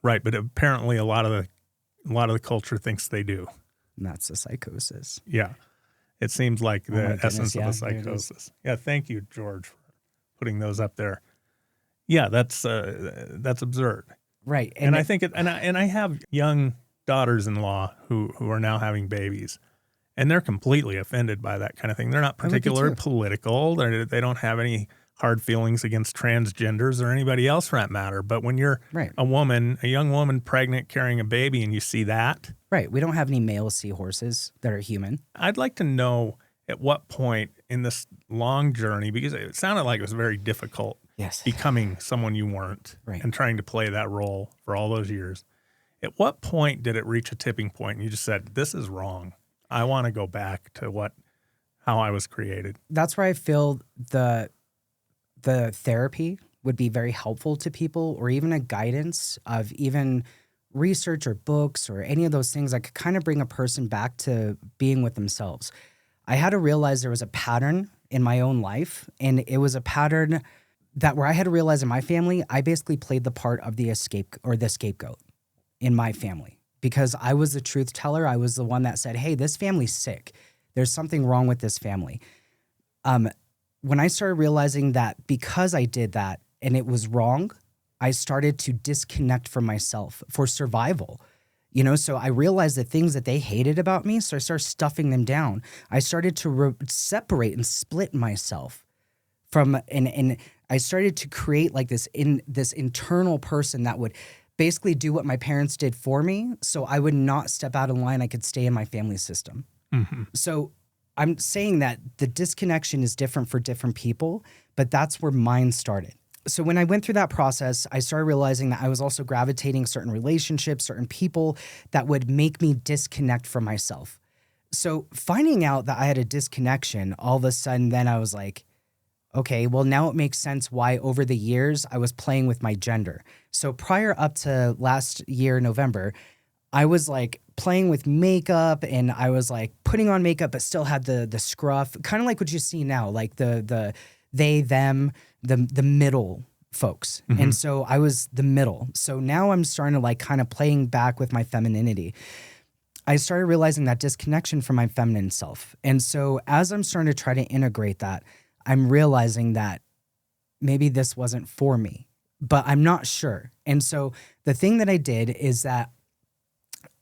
Right. But apparently a lot of the culture thinks they do. And that's a psychosis. Yeah. It seems like the essence of a psychosis. Yeah. Thank you, George, for putting those up there. Yeah. That's absurd. Right. And I think and I have young daughters-in-law who are now having babies. And they're completely offended by that kind of thing. They're not particularly political. They don't have any hard feelings against transgenders or anybody else for that matter. But when you're a young woman pregnant carrying a baby and you see that. Right. We don't have any male seahorses that are human. I'd like to know at what point in this long journey, because it sounded like it was very difficult becoming someone you weren't and trying to play that role for all those years. At what point did it reach a tipping point and you just said, this is wrong? I want to go back to how I was created. That's where I feel the therapy would be very helpful to people, or even a guidance of even research or books or any of those things that could kind of bring a person back to being with themselves. I had to realize there was a pattern in my own life, and it was a pattern that where I had to realize in my family, I basically played the part of the scapegoat in my family. Because I was the truth teller. I was the one that said, hey, this family's sick. There's something wrong with this family. When I started realizing that because I did that and it was wrong, I started to disconnect from myself for survival. So I realized the things that they hated about me, so I started stuffing them down. I started to separate and split myself from, and I started to create like this internal person that would basically do what my parents did for me, so I would not step out of line. I could stay in my family system. So I'm saying that the disconnection is different for different people, but that's where mine started. So when I went through that process, I started realizing that I was also gravitating certain relationships, certain people that would make me disconnect from myself. So finding out that I had a disconnection, all of a sudden then I was like, okay, well, now it makes sense why over the years I was playing with my gender. So prior up to last year, November, I was like playing with makeup, and I was like putting on makeup, but still had the scruff, kind of like what you see now, like the they, them, the middle folks. Mm-hmm. And so I was the middle. So now I'm starting to like kind of playing back with my femininity. I started realizing that disconnection from my feminine self. And so as I'm starting to try to integrate that, I'm realizing that maybe this wasn't for me, but I'm not sure. And so the thing that I did is that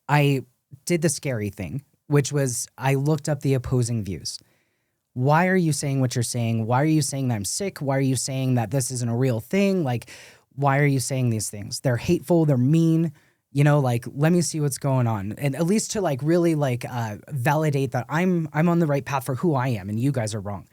I did the scary thing, which was I looked up the opposing views. Why are you saying what you're saying? Why are you saying that I'm sick? Why are you saying that this isn't a real thing? Like, why are you saying these things? They're hateful. They're mean. You know, like, let me see what's going on. And at least to like really like validate that I'm on the right path for who I am and you guys are wrong.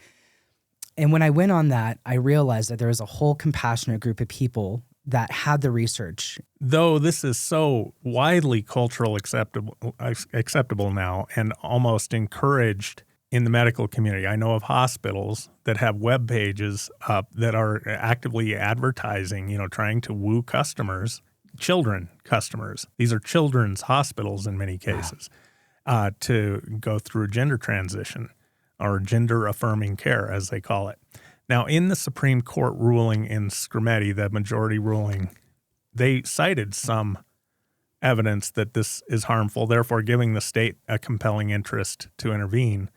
And when I went on that, I realized that there was a whole compassionate group of people that had the research. Though this is so widely cultural acceptable now and almost encouraged in the medical community. I know of hospitals that have web pages up that are actively advertising, you know, trying to woo customers, children customers. These are children's hospitals in many cases, to go through gender transition or gender-affirming care, as they call it. Now, in the Supreme Court ruling in Scrimeti, the majority ruling, they cited some evidence that this is harmful, therefore giving the state a compelling interest to intervene.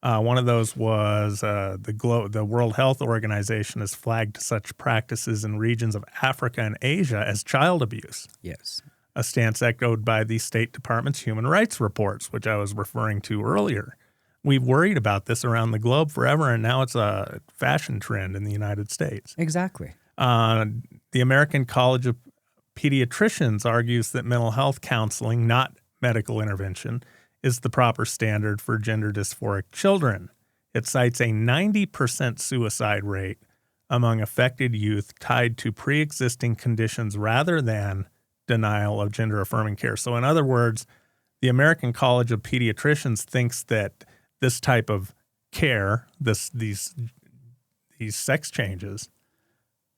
One of those was the World Health Organization has flagged such practices in regions of Africa and Asia as child abuse. Yes. A stance echoed by the State Department's human rights reports, which I was referring to earlier. We've worried about this around the globe forever, and now it's a fashion trend in the United States. Exactly. The American College of Pediatricians argues that mental health counseling, not medical intervention, is the proper standard for gender dysphoric children. It cites a 90% suicide rate among affected youth tied to pre-existing conditions rather than denial of gender-affirming care. So in other words, the American College of Pediatricians thinks that this type of care, these sex changes,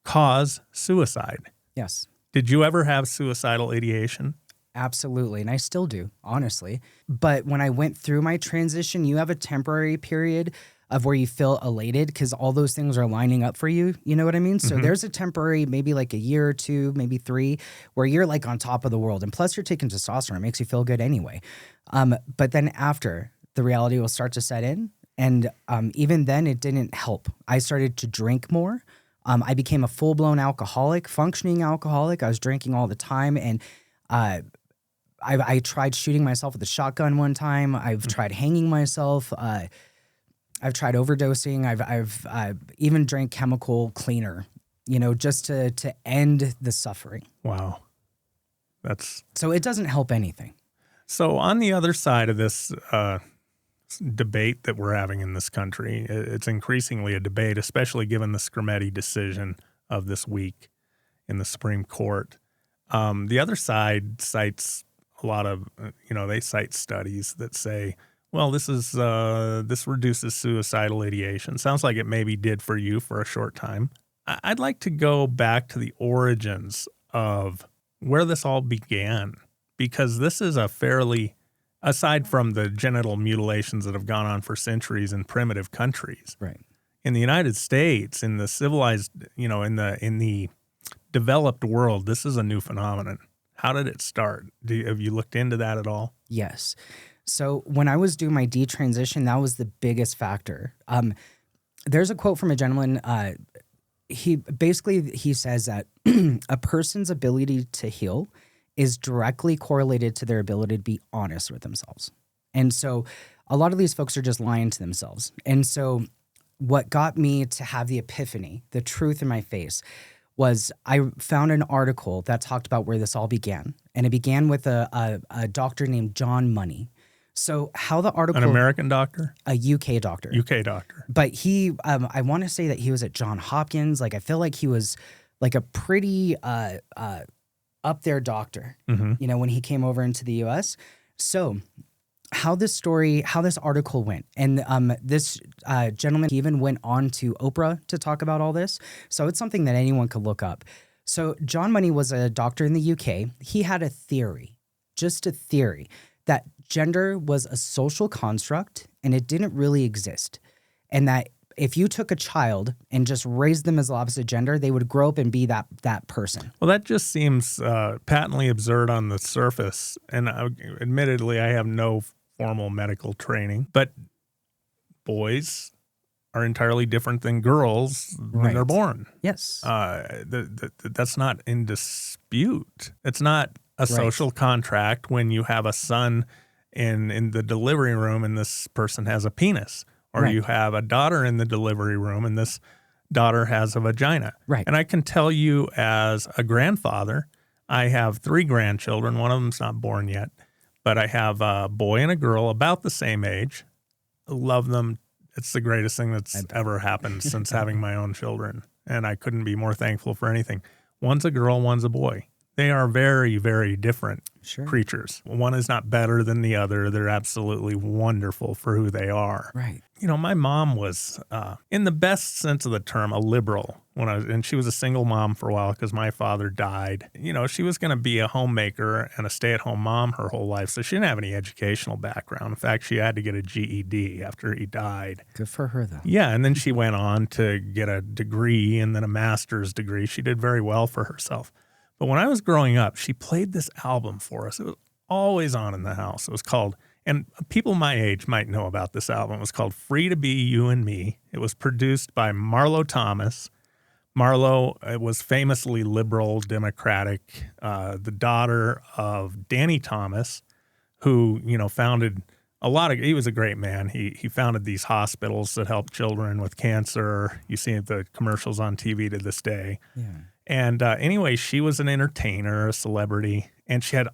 cause suicide. Yes. Did you ever have suicidal ideation? Absolutely. And I still do, honestly. But when I went through my transition, you have a temporary period of where you feel elated because all those things are lining up for you. You know what I mean? So there's a temporary, maybe like a year or two, maybe 3, where you're like on top of the world. And plus you're taking testosterone. It makes you feel good anyway. But then after, the reality will start to set in. And even then, it didn't help. I started to drink more. I became a full-blown alcoholic, functioning alcoholic. I was drinking all the time. And I tried shooting myself with a shotgun one time. I've tried hanging myself. I've tried overdosing. I've even drank chemical cleaner, you know, just to end the suffering. Wow. So it doesn't help anything. So on the other side of this debate that we're having in this country, it's increasingly a debate, especially given the Scrimeti decision of this week in the Supreme Court. The other side cites a lot of, they cite studies that say, well, this reduces suicidal ideation. Sounds like it maybe did for you for a short time. I'd like to go back to the origins of where this all began, because this is a fairly, aside from the genital mutilations that have gone on for centuries in primitive countries, right? In the United States, in the civilized, in the developed world, this is a new phenomenon. How did it start? Have you looked into that at all? Yes. So when I was doing my detransition, that was the biggest factor. There's a quote from a gentleman. He says that a person's ability to heal is directly correlated to their ability to be honest with themselves. And so a lot of these folks are just lying to themselves. And so what got me to have the epiphany, the truth in my face, was I found an article that talked about where this all began. And it began with a doctor named John Money. So how the article... An American doctor? A UK doctor. UK doctor. But he, I want to say that he was at Johns Hopkins. Like, I feel like he was like a pretty up there doctor, when he came over into the U.S. So how this article went, and this gentleman even went on to Oprah to talk about all this. So it's something that anyone could look up. So John Money was a doctor in the UK. He had a theory, just a theory, that gender was a social construct and it didn't really exist. And that if you took a child and just raised them as the opposite gender, they would grow up and be that person. Well, that just seems patently absurd on the surface. And admittedly, I have no formal medical training, but boys are entirely different than girls when they're born. Yes. That's not in dispute. It's not a social contract when you have a son in the delivery room and this person has a penis, or you have a daughter in the delivery room and this daughter has a vagina. Right. And I can tell you as a grandfather, I have 3 grandchildren. One of them's not born yet, but I have a boy and a girl about the same age. Love them. It's the greatest thing that's ever happened since having my own children. And I couldn't be more thankful for anything. One's a girl, one's a boy. They are very, very different creatures. One is not better than the other. They're absolutely wonderful for who they are. Right. You know, my mom was, in the best sense of the term, a liberal and she was a single mom for a while because my father died. You know, she was going to be a homemaker and a stay-at-home mom her whole life, so she didn't have any educational background. In fact, she had to get a GED after he died. Good for her, though. Yeah, and then she went on to get a degree and then a master's degree. She did very well for herself. But when I was growing up, she played this album for us. It was always on in the house. It was called, and people my age might know about this album. It was called Free to Be You and Me. It was produced by Marlo Thomas. Marlo was famously liberal, democratic, the daughter of Danny Thomas, who, you know, founded he was a great man. He founded these hospitals that help children with cancer. You see the commercials on TV to this day. Yeah. And anyway, she was an entertainer, a celebrity, and she had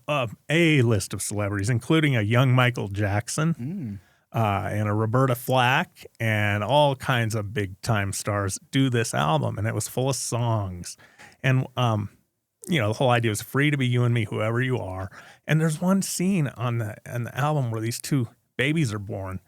a list of celebrities, including a young Michael Jackson and a Roberta Flack and all kinds of big-time stars do this album. And it was full of songs. And, you know, the whole idea was free to be you and me, whoever you are. And there's one scene on the album where these 2 babies are born,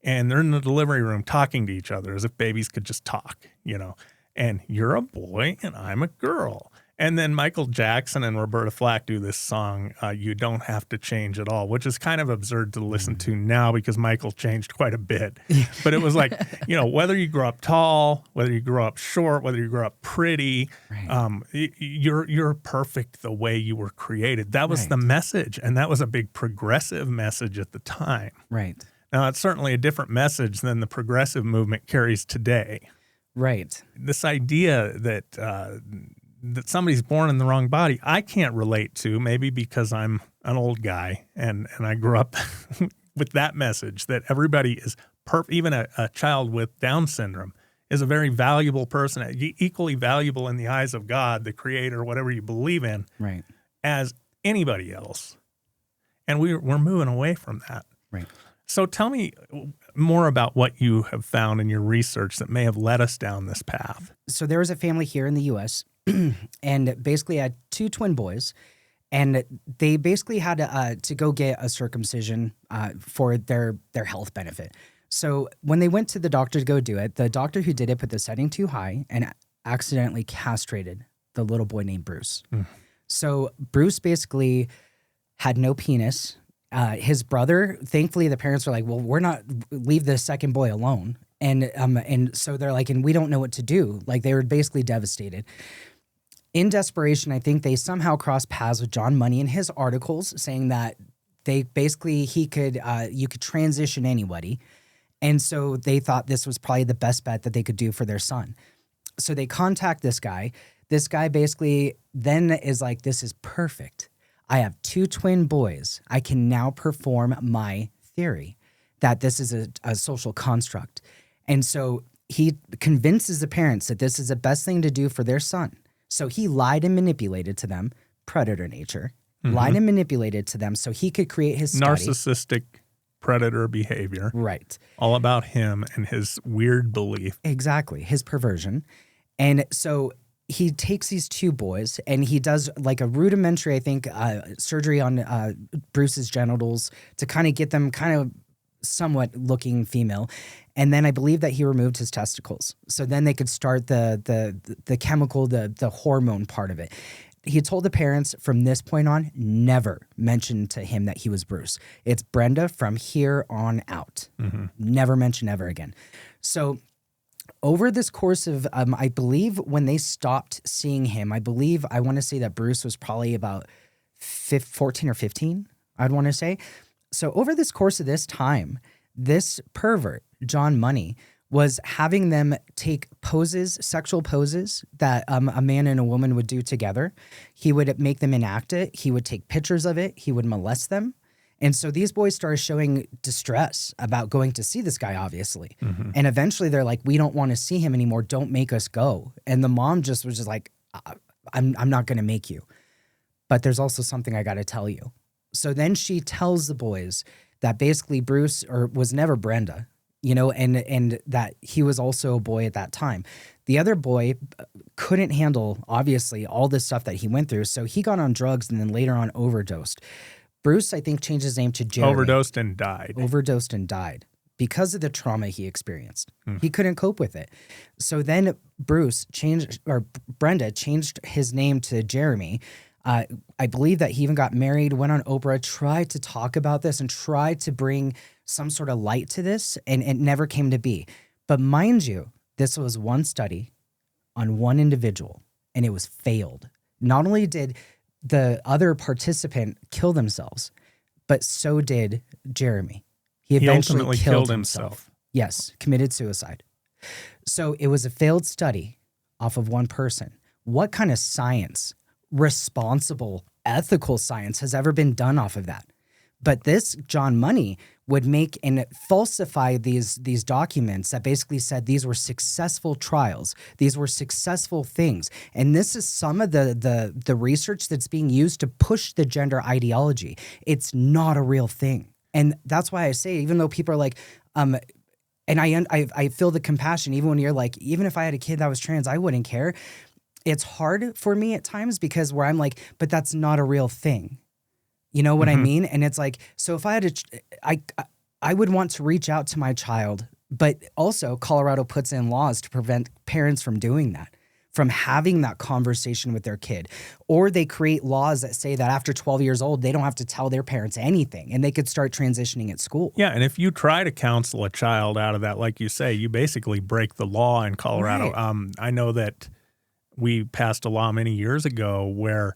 and they're in the delivery room talking to each other as if babies could just talk, you know. And you're a boy and I'm a girl. And then Michael Jackson and Roberta Flack do this song, You Don't Have to Change at All, which is kind of absurd to listen to now because Michael changed quite a bit. But it was like, you know, whether you grow up tall, whether you grow up short, whether you grow up pretty, you're perfect the way you were created. That was the message. And that was a big progressive message at the time. Right. Now, it's certainly a different message than the progressive movement carries today. Right. This idea that that somebody's born in the wrong body, I can't relate to, maybe because I'm an old guy and I grew up with that message that everybody is even a child with Down syndrome is a very valuable person, equally valuable in the eyes of God, the creator, whatever you believe in, as anybody else. And we're moving away from that. Right. So tell me more about what you have found in your research that may have led us down this path. So there was a family here in the U.S. and basically had 2 twin boys, and they basically had to go get a circumcision for their health benefit. So when they went to the doctor to go do it, the doctor who did it put the setting too high and accidentally castrated the little boy named Bruce. So Bruce basically had no penis. His brother, thankfully, the parents were like, well, leave the second boy alone. And so they're like, and we don't know what to do. Like, they were basically devastated. In desperation, I think they somehow crossed paths with John Money in his articles saying that you could transition anybody. And so they thought this was probably the best bet that they could do for their son. So they contact this guy. This guy basically then is like, this is perfect. I have 2 twin boys. I can now perform my theory that this is a social construct. And so he convinces the parents that this is the best thing to do for their son. So he lied and manipulated to them, predator nature, lied and manipulated to them so he could create his study. Narcissistic predator behavior. Right. All about him and his weird belief. Exactly. His perversion. And so he takes these 2 boys and he does like a rudimentary, I think, surgery on Bruce's genitals to kind of get them kind of somewhat looking female. And then I believe that he removed his testicles. So then they could start the chemical, the hormone part of it. he told the parents from this point on, never mention to him that he was Bruce. It's Brenda from here on out. Never mention ever again. So over this course of, I believe when they stopped seeing him, I want to say that Bruce was probably about 14 or 15, I'd want to say. So over this course of this time, this pervert, John Money, was having them take poses, sexual poses that a man and a woman would do together. He would make them enact it. He would take pictures of it. He would molest them. And so these boys started showing distress about going to see this guy, obviously. And eventually they're like, we don't want to see him anymore. Don't make us go. And the mom was just like, I'm not going to make you. But there's also something I got to tell you. So then she tells the boys that basically Bruce was never Brenda, and that he was also a boy at that time. The other boy couldn't handle, obviously, all this stuff that he went through. So he got on drugs and then later on overdosed. Bruce, I think, changed his name to Jeremy. Overdosed and died because of the trauma he experienced. He couldn't cope with it. So then Brenda changed his name to Jeremy. I believe that he even got married, went on Oprah, tried to talk about this and tried to bring some sort of light to this, and it never came to be. But mind you, this was one study on one individual, and it was failed. Not only did the other participant kill themselves, but so did Jeremy. He eventually ultimately killed himself. Yes, committed suicide. So it was a failed study off of one person. What kind of science, responsible, ethical science has ever been done off of that? But this John Money would make and falsify these documents that basically said these were successful trials. These were successful things. And this is some of the research that's being used to push the gender ideology. It's not a real thing. And that's why I say, even though people are like, and I feel the compassion, even when you're like, even if I had a kid that was trans, I wouldn't care. It's hard for me at times because where I'm like, but that's not a real thing. You know what I mean? And it's like, so if I had I would want to reach out to my child, but also Colorado puts in laws to prevent parents from doing that, from having that conversation with their kid. Or they create laws that say that after 12 years old, they don't have to tell their parents anything and they could start transitioning at school. Yeah, and if you try to counsel a child out of that, like you say, you basically break the law in Colorado. Right. I know that we passed a law many years ago where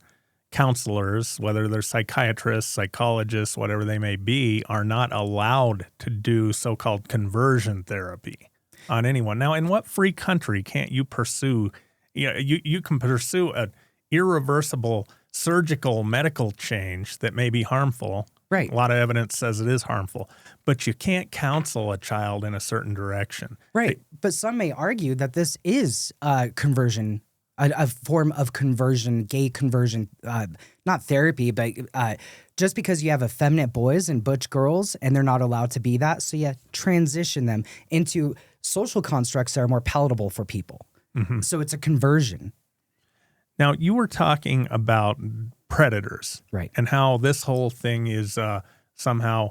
counselors, whether they're psychiatrists, psychologists, whatever they may be, are not allowed to do so-called conversion therapy on anyone. Now, in what free country can't you pursue, you can pursue an irreversible surgical medical change that may be harmful. Right. A lot of evidence says it is harmful, but you can't counsel a child in a certain direction. Right. But some may argue that this is conversion, a form of conversion, gay conversion, not therapy, but just because you have effeminate boys and butch girls and they're not allowed to be that, so you transition them into social constructs that are more palatable for people. So it's a conversion. Now, you were talking about predators, right? And how this whole thing is somehow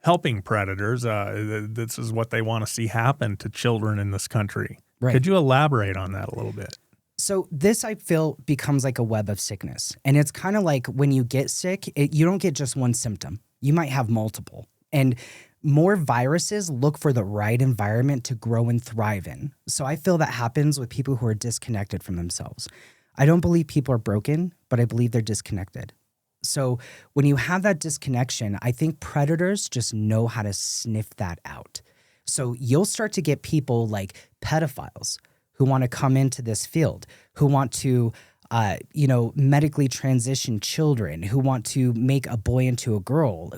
helping predators. This is what they want to see happen to children in this country. Right. Could you elaborate on that a little bit? So this, I feel, becomes like a web of sickness. And it's kind of like when you get sick, you don't get just one symptom. You might have multiple. And more viruses look for the right environment to grow and thrive in. So I feel that happens with people who are disconnected from themselves. I don't believe people are broken, but I believe they're disconnected. So when you have that disconnection, I think predators just know how to sniff that out. So you'll start to get people like pedophiles who want to come into this field, who want to, medically transition children, who want to make a boy into a girl.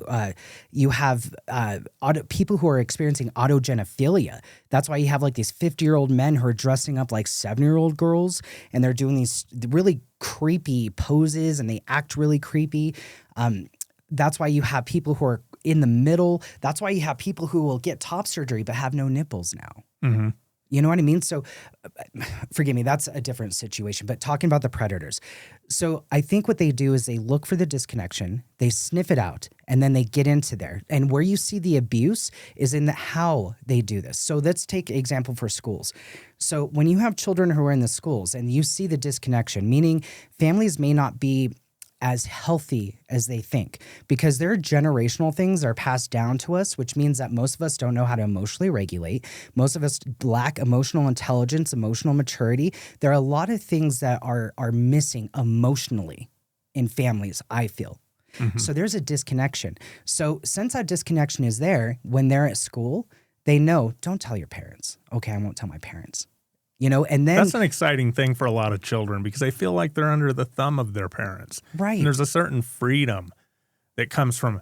You have people who are experiencing autogenophilia. That's why you have like these 50-year-old men who are dressing up like 7-year-old girls, and they're doing these really creepy poses, and they act really creepy. That's why you have people who are in the middle. That's why you have people who will get top surgery but have no nipples now. You know what I mean? So forgive me, that's a different situation, but talking about the predators. So I think what they do is they look for the disconnection, they sniff it out, and then they get into there. And where you see the abuse is in how they do this. So let's take example for schools. So when you have children who are in the schools and you see the disconnection, meaning families may not be as healthy as they think, because there are generational things that are passed down to us, which means that most of us don't know how to emotionally regulate. Most of us lack emotional intelligence, emotional maturity. There are a lot of things that are missing emotionally in families, I feel. Mm-hmm. So there's a disconnection. So since that disconnection is there, when they're at school, they know, don't tell your parents. Okay, I won't tell my parents. You know, and then that's an exciting thing for a lot of children because they feel like they're under the thumb of their parents. Right. And there's a certain freedom that comes from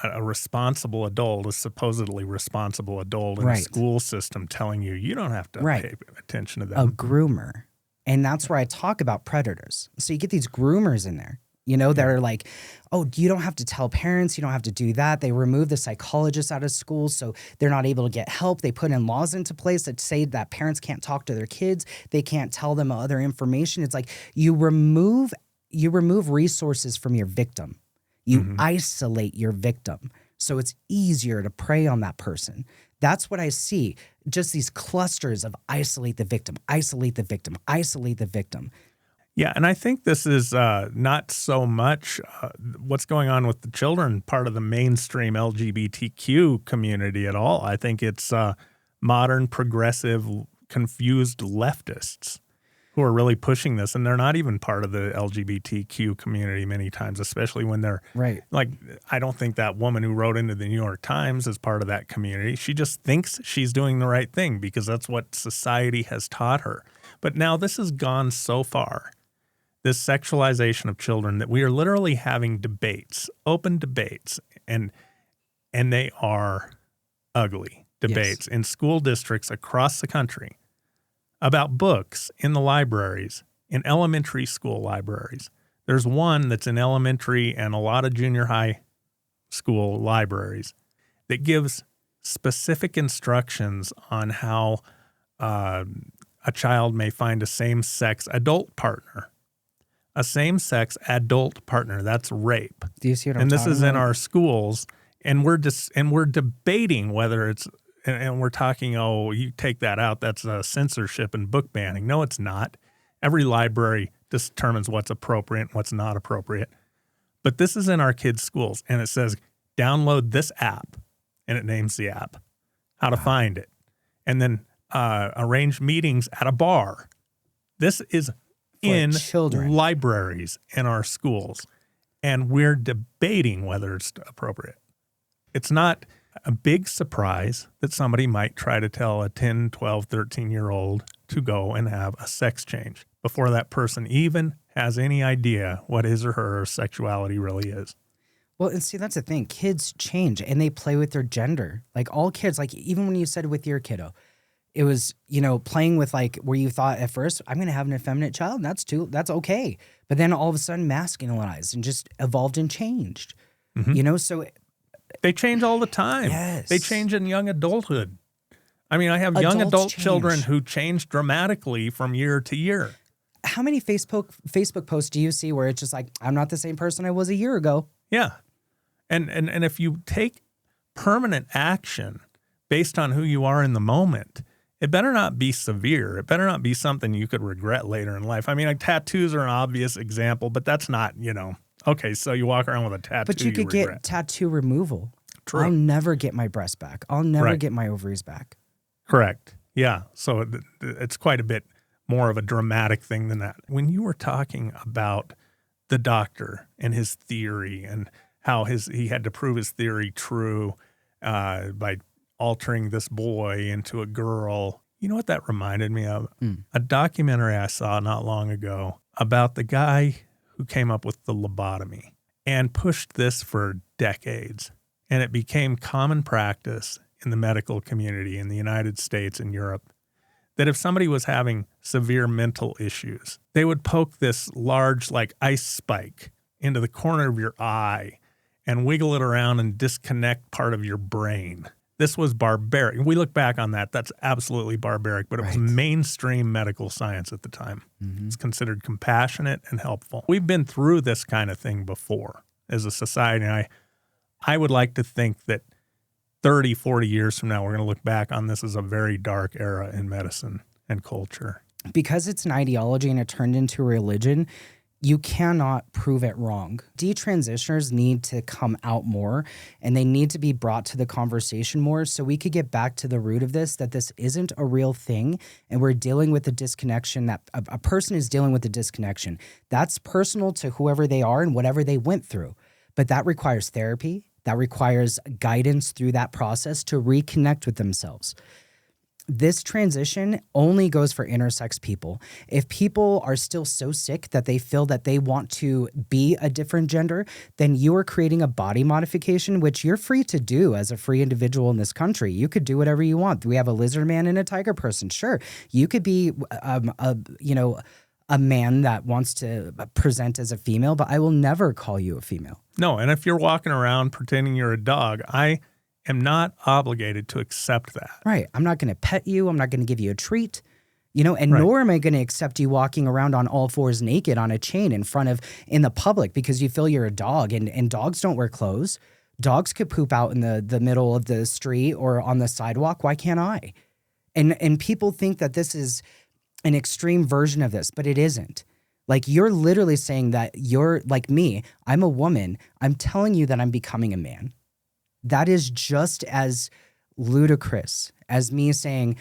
a responsible adult, a supposedly responsible adult in a school system telling you, you don't have to pay attention to them. A groomer. And that's where I talk about predators. So you get these groomers in there, you know, that are like, oh, you don't have to tell parents, you don't have to do that. They remove the psychologists out of schools so they're not able to get help. They put in laws into place that say that parents can't talk to their kids. They can't tell them other information. It's like you remove resources from your victim. You isolate your victim. So it's easier to prey on that person. That's what I see. Just these clusters of isolate the victim, isolate the victim, isolate the victim. Yeah, and I think this is not so much what's going on with the children, part of the mainstream LGBTQ community at all. I think it's modern, progressive, confused leftists who are really pushing this, and they're not even part of the LGBTQ community many times, especially when they're like, I don't think that woman who wrote into the New York Times is part of that community. She just thinks she's doing the right thing because that's what society has taught her. But now this has gone so far, this sexualization of children, that we are literally having debates, open debates, and they are ugly debates in school districts across the country about books in the libraries, in elementary school libraries. There's one that's in elementary and a lot of junior high school libraries that gives specific instructions on how a child may find a same-sex adult partner. A same-sex adult partner, that's rape. Do you see what I'm talking about? And this is in about? our schools, and we're debating whether it's, and we're talking, oh, you take that out, that's censorship and book banning. No, it's not. Every library determines what's appropriate and what's not appropriate. But this is in our kids' schools, and it says, download this app, and it names the app, how to find it, and then arrange meetings at a bar. This is in children. Libraries in our schools, and we're debating whether it's appropriate. It's not a big surprise that somebody might try to tell a 10, 12, 13-year-old to go and have a sex change before that person even has any idea what his or her sexuality really is. Well, and see, that's the thing. Kids change, and they play with their gender. Like all kids, like even when you said with your kiddo, it was, you know, playing with like where you thought at first, I'm going to have an effeminate child, and that's okay. But then all of a sudden masculinized and just evolved and changed, you know? So they change all the time. Yes. They change in young adulthood. I mean, I have young adult children who change dramatically from year to year. How many Facebook posts do you see where it's just like, I'm not the same person I was a year ago? Yeah. And if you take permanent action based on who you are in the moment, it better not be severe. It better not be something you could regret later in life. I mean, like tattoos are an obvious example, but that's not, you know, okay, so you walk around with a tattoo. But you could get tattoo removal. True. I'll never get my breast back. I'll never get my ovaries back. Correct. Yeah. So it's quite a bit more of a dramatic thing than that. When you were talking about the doctor and his theory and how he had to prove his theory true by altering this boy into a girl, you know what that reminded me of? A documentary I saw not long ago about the guy who came up with the lobotomy and pushed this for decades. And it became common practice in the medical community in the United States and Europe that if somebody was having severe mental issues, they would poke this large like ice spike into the corner of your eye and wiggle it around and disconnect part of your brain. This was barbaric. We look back on that, that's absolutely barbaric, but it was mainstream medical science at the time. It's considered compassionate and helpful. We've been through this kind of thing before as a society. And I would like to think that 30, 40 years from now, we're going to look back on this as a very dark era in medicine and culture. Because it's an ideology and it turned into a religion, you cannot prove it wrong. Detransitioners need to come out more, and they need to be brought to the conversation more so we could get back to the root of this, that this isn't a real thing, and we're dealing with the disconnection, that a person is dealing with the disconnection. That's personal to whoever they are and whatever they went through. But that requires therapy. That requires guidance through that process to reconnect with themselves. This transition only goes for intersex people. If people are still so sick that they feel that they want to be a different gender, then you are creating a body modification, which you're free to do as a free individual in this country. You could do whatever you want. We have a lizard man and a tiger person. Sure, you could be a man that wants to present as a female, but I will never call you a female. No, and if you're walking around pretending you're a dog, I am not obligated to accept that. Right. I'm not going to pet you. I'm not going to give you a treat, nor am I going to accept you walking around on all fours naked on a chain in the public because you feel you're a dog, and dogs don't wear clothes. Dogs could poop out in the middle of the street or on the sidewalk. Why can't I? And people think that this is an extreme version of this, but it isn't. Like, you're literally saying that you're like me. I'm a woman. I'm telling you that I'm becoming a man. That is just as ludicrous as me saying,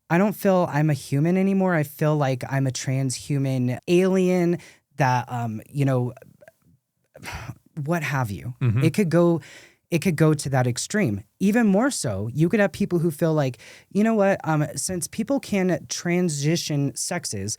I don't feel I'm a human anymore. I feel like I'm a transhuman alien that, what have you. Mm-hmm. It could go to that extreme. Even more so, you could have people who feel like, since people can transition sexes,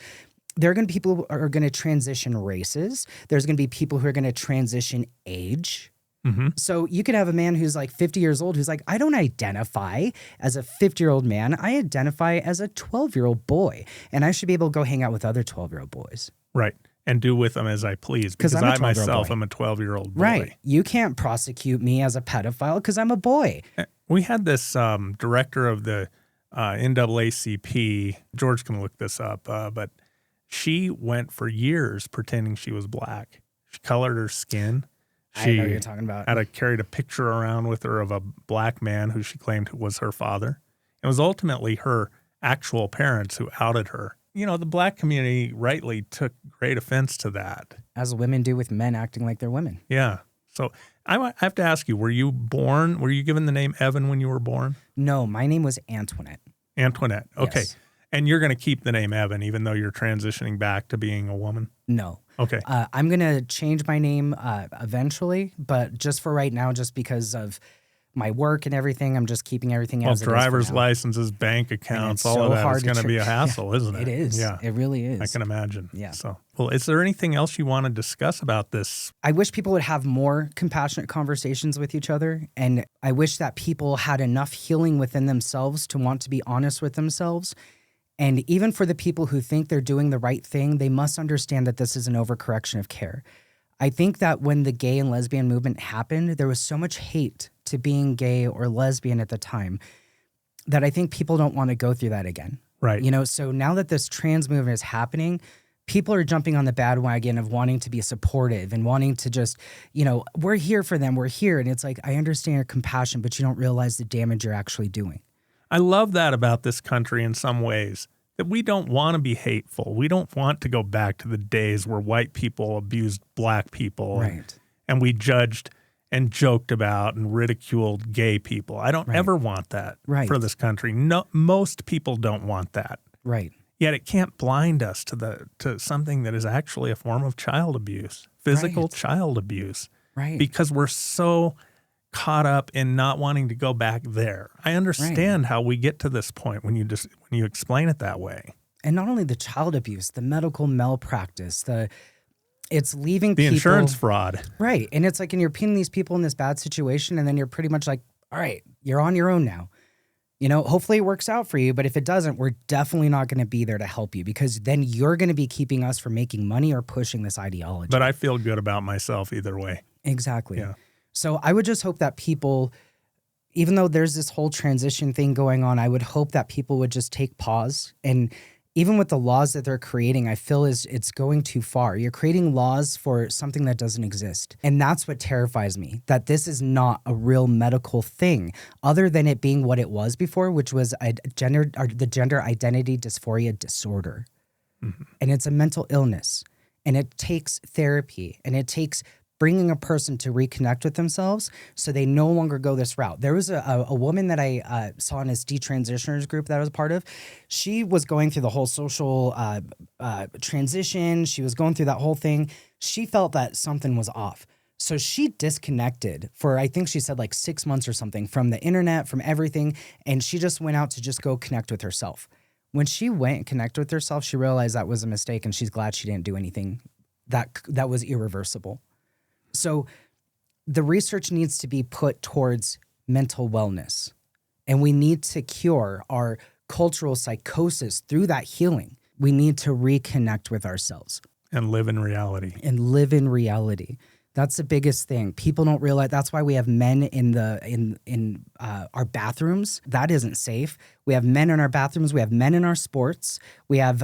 there are going to be people who are going to transition races. There's going to be people who are going to transition age. Mm-hmm. So you could have a man who's like 50 years old who's like, I don't identify as a 50-year-old man. I identify as a 12-year-old boy, and I should be able to go hang out with other 12-year-old boys. Right. And do with them as I please, because I myself am a 12-year-old boy. Right. You can't prosecute me as a pedophile because I'm a boy. We had this director of the NAACP, George can look this up, but she went for years pretending she was black. She colored her skin. I know what you're talking about. Carried a picture around with her of a black man who she claimed was her father. It was ultimately her actual parents who outed her. The black community rightly took great offense to that. As women do with men acting like they're women. Yeah. So I have to ask you, were you given the name Evan when you were born? No, my name was Antoinette. Antoinette. Okay. Yes. And you're going to keep the name Evan even though you're transitioning back to being a woman? No. Okay. I'm going to change my name eventually, but just for right now, just because of my work and everything, I'm just keeping everything as it is. Driver's licenses, bank accounts, all of that is going to be a hassle, isn't it? It is. Yeah. It really is. I can imagine. Yeah. So, well, is there anything else you want to discuss about this? I wish people would have more compassionate conversations with each other. And I wish that people had enough healing within themselves to want to be honest with themselves. And even for the people who think they're doing the right thing, they must understand that this is an overcorrection of care. I think that when the gay and lesbian movement happened, there was so much hate to being gay or lesbian at the time that I think people don't want to go through that again. Right. So now that this trans movement is happening, people are jumping on the bandwagon of wanting to be supportive and wanting to just, we're here for them, we're here. And it's like, I understand your compassion, but you don't realize the damage you're actually doing. I love that about this country in some ways, that we don't want to be hateful. We don't want to go back to the days where white people abused black people. Right. And we judged and joked about and ridiculed gay people. I don't ever want that for this country. No, most people don't want that. Right. Yet it can't blind us to something that is actually a form of child abuse, physical child abuse. Right. Because we're so caught up in not wanting to go back there. I understand how we get to this point when you explain it that way. And not only the child abuse, the medical malpractice, it's leaving the people, insurance fraud. Right. And it's like, and you're pinning these people in this bad situation, and then you're pretty much like, all right, you're on your own now. Hopefully it works out for you, but if it doesn't, we're definitely not going to be there to help you, because then you're going to be keeping us from making money or pushing this ideology. But I feel good about myself either way. Exactly. Yeah. So I would just hope that people, even though there's this whole transition thing going on, I would hope that people would just take pause. And even with the laws that they're creating, I feel it's going too far. You're creating laws for something that doesn't exist. And that's what terrifies me, that this is not a real medical thing, other than it being what it was before, which was the gender identity dysphoria disorder. Mm-hmm. And it's a mental illness. And it takes therapy, and it takes bringing a person to reconnect with themselves so they no longer go this route. There was a woman that I saw in this Detransitioners group that I was a part of. She was going through the whole social transition. She was going through that whole thing. She felt that something was off. So she disconnected for, I think she said like 6 months or something, from the internet, from everything. And she just went out to just go connect with herself. When she went and connected with herself, she realized that was a mistake, and she's glad she didn't do anything that was irreversible. So the research needs to be put towards mental wellness, and we need to cure our cultural psychosis through that healing. We need to reconnect with ourselves. And live in reality. That's the biggest thing. People don't realize that's why we have men in our bathrooms. That isn't safe. We have men in our bathrooms. We have men in our sports. We have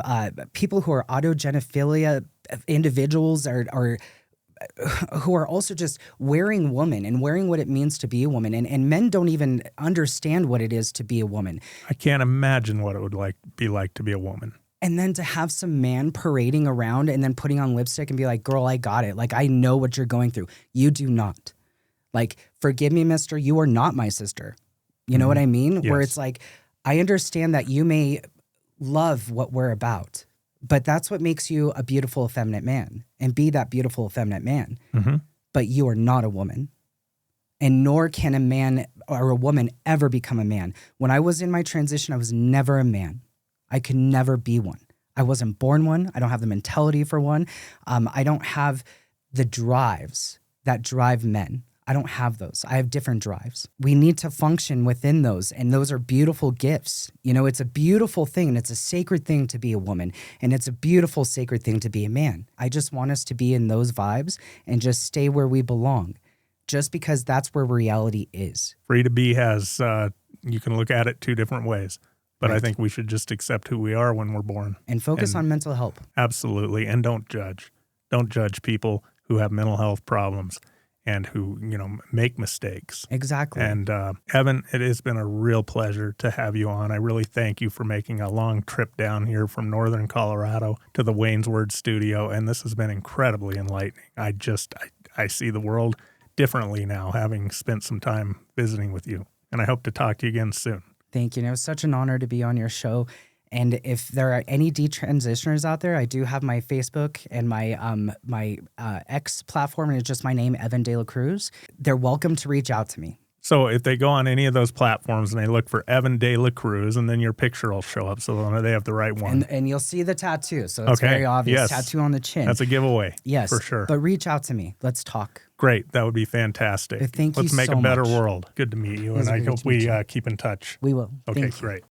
people who are autogenophilia individuals who are also just wearing woman and wearing what it means to be a woman. And men don't even understand what it is to be a woman. I can't imagine what it would be like to be a woman. And then to have some man parading around and then putting on lipstick and be like, girl, I got it. Like, I know what you're going through. You do not. Like, forgive me, mister, you are not my sister. You know what I mean? Yes. Where it's like, I understand that you may love what we're about, but that's what makes you a beautiful, effeminate man, and be that beautiful, effeminate man. Mm-hmm. But you are not a woman. And nor can a man or a woman ever become a man. When I was in my transition, I was never a man. I could never be one. I wasn't born one. I don't have the mentality for one. I don't have the drives that drive men. I don't have those. I have different drives. We need to function within those, and those are beautiful gifts. You know, it's a beautiful thing, and it's a sacred thing to be a woman, and it's a beautiful, sacred thing to be a man. I just want us to be in those vibes and just stay where we belong, just because that's where reality is. Free to be has, you can look at it two different ways, but right. I think we should just accept who we are when we're born. And focus on mental health. Absolutely, and don't judge. Don't judge people who have mental health problems and who, make mistakes. Exactly. And Evan, it has been a real pleasure to have you on. I really thank you for making a long trip down here from northern Colorado to the Wayne's Word studio, and this has been incredibly enlightening. I see the world differently now, having spent some time visiting with you, and I hope to talk to you again soon. Thank you. It was such an honor to be on your show. And if there are any detransitioners out there, I do have my Facebook and my X platform, and it's just my name, Evan De La Cruz. They're welcome to reach out to me. So if they go on any of those platforms and they look for Evan De La Cruz, and then your picture will show up, so they have the right one. And you'll see the tattoo, so it's very obvious. Yes. Tattoo on the chin. That's a giveaway. Yes. For sure. But reach out to me. Let's talk. Great. That would be fantastic. But thank you so much. Let's make a better world. Good to meet you, and I hope we keep in touch. We will. Okay, great.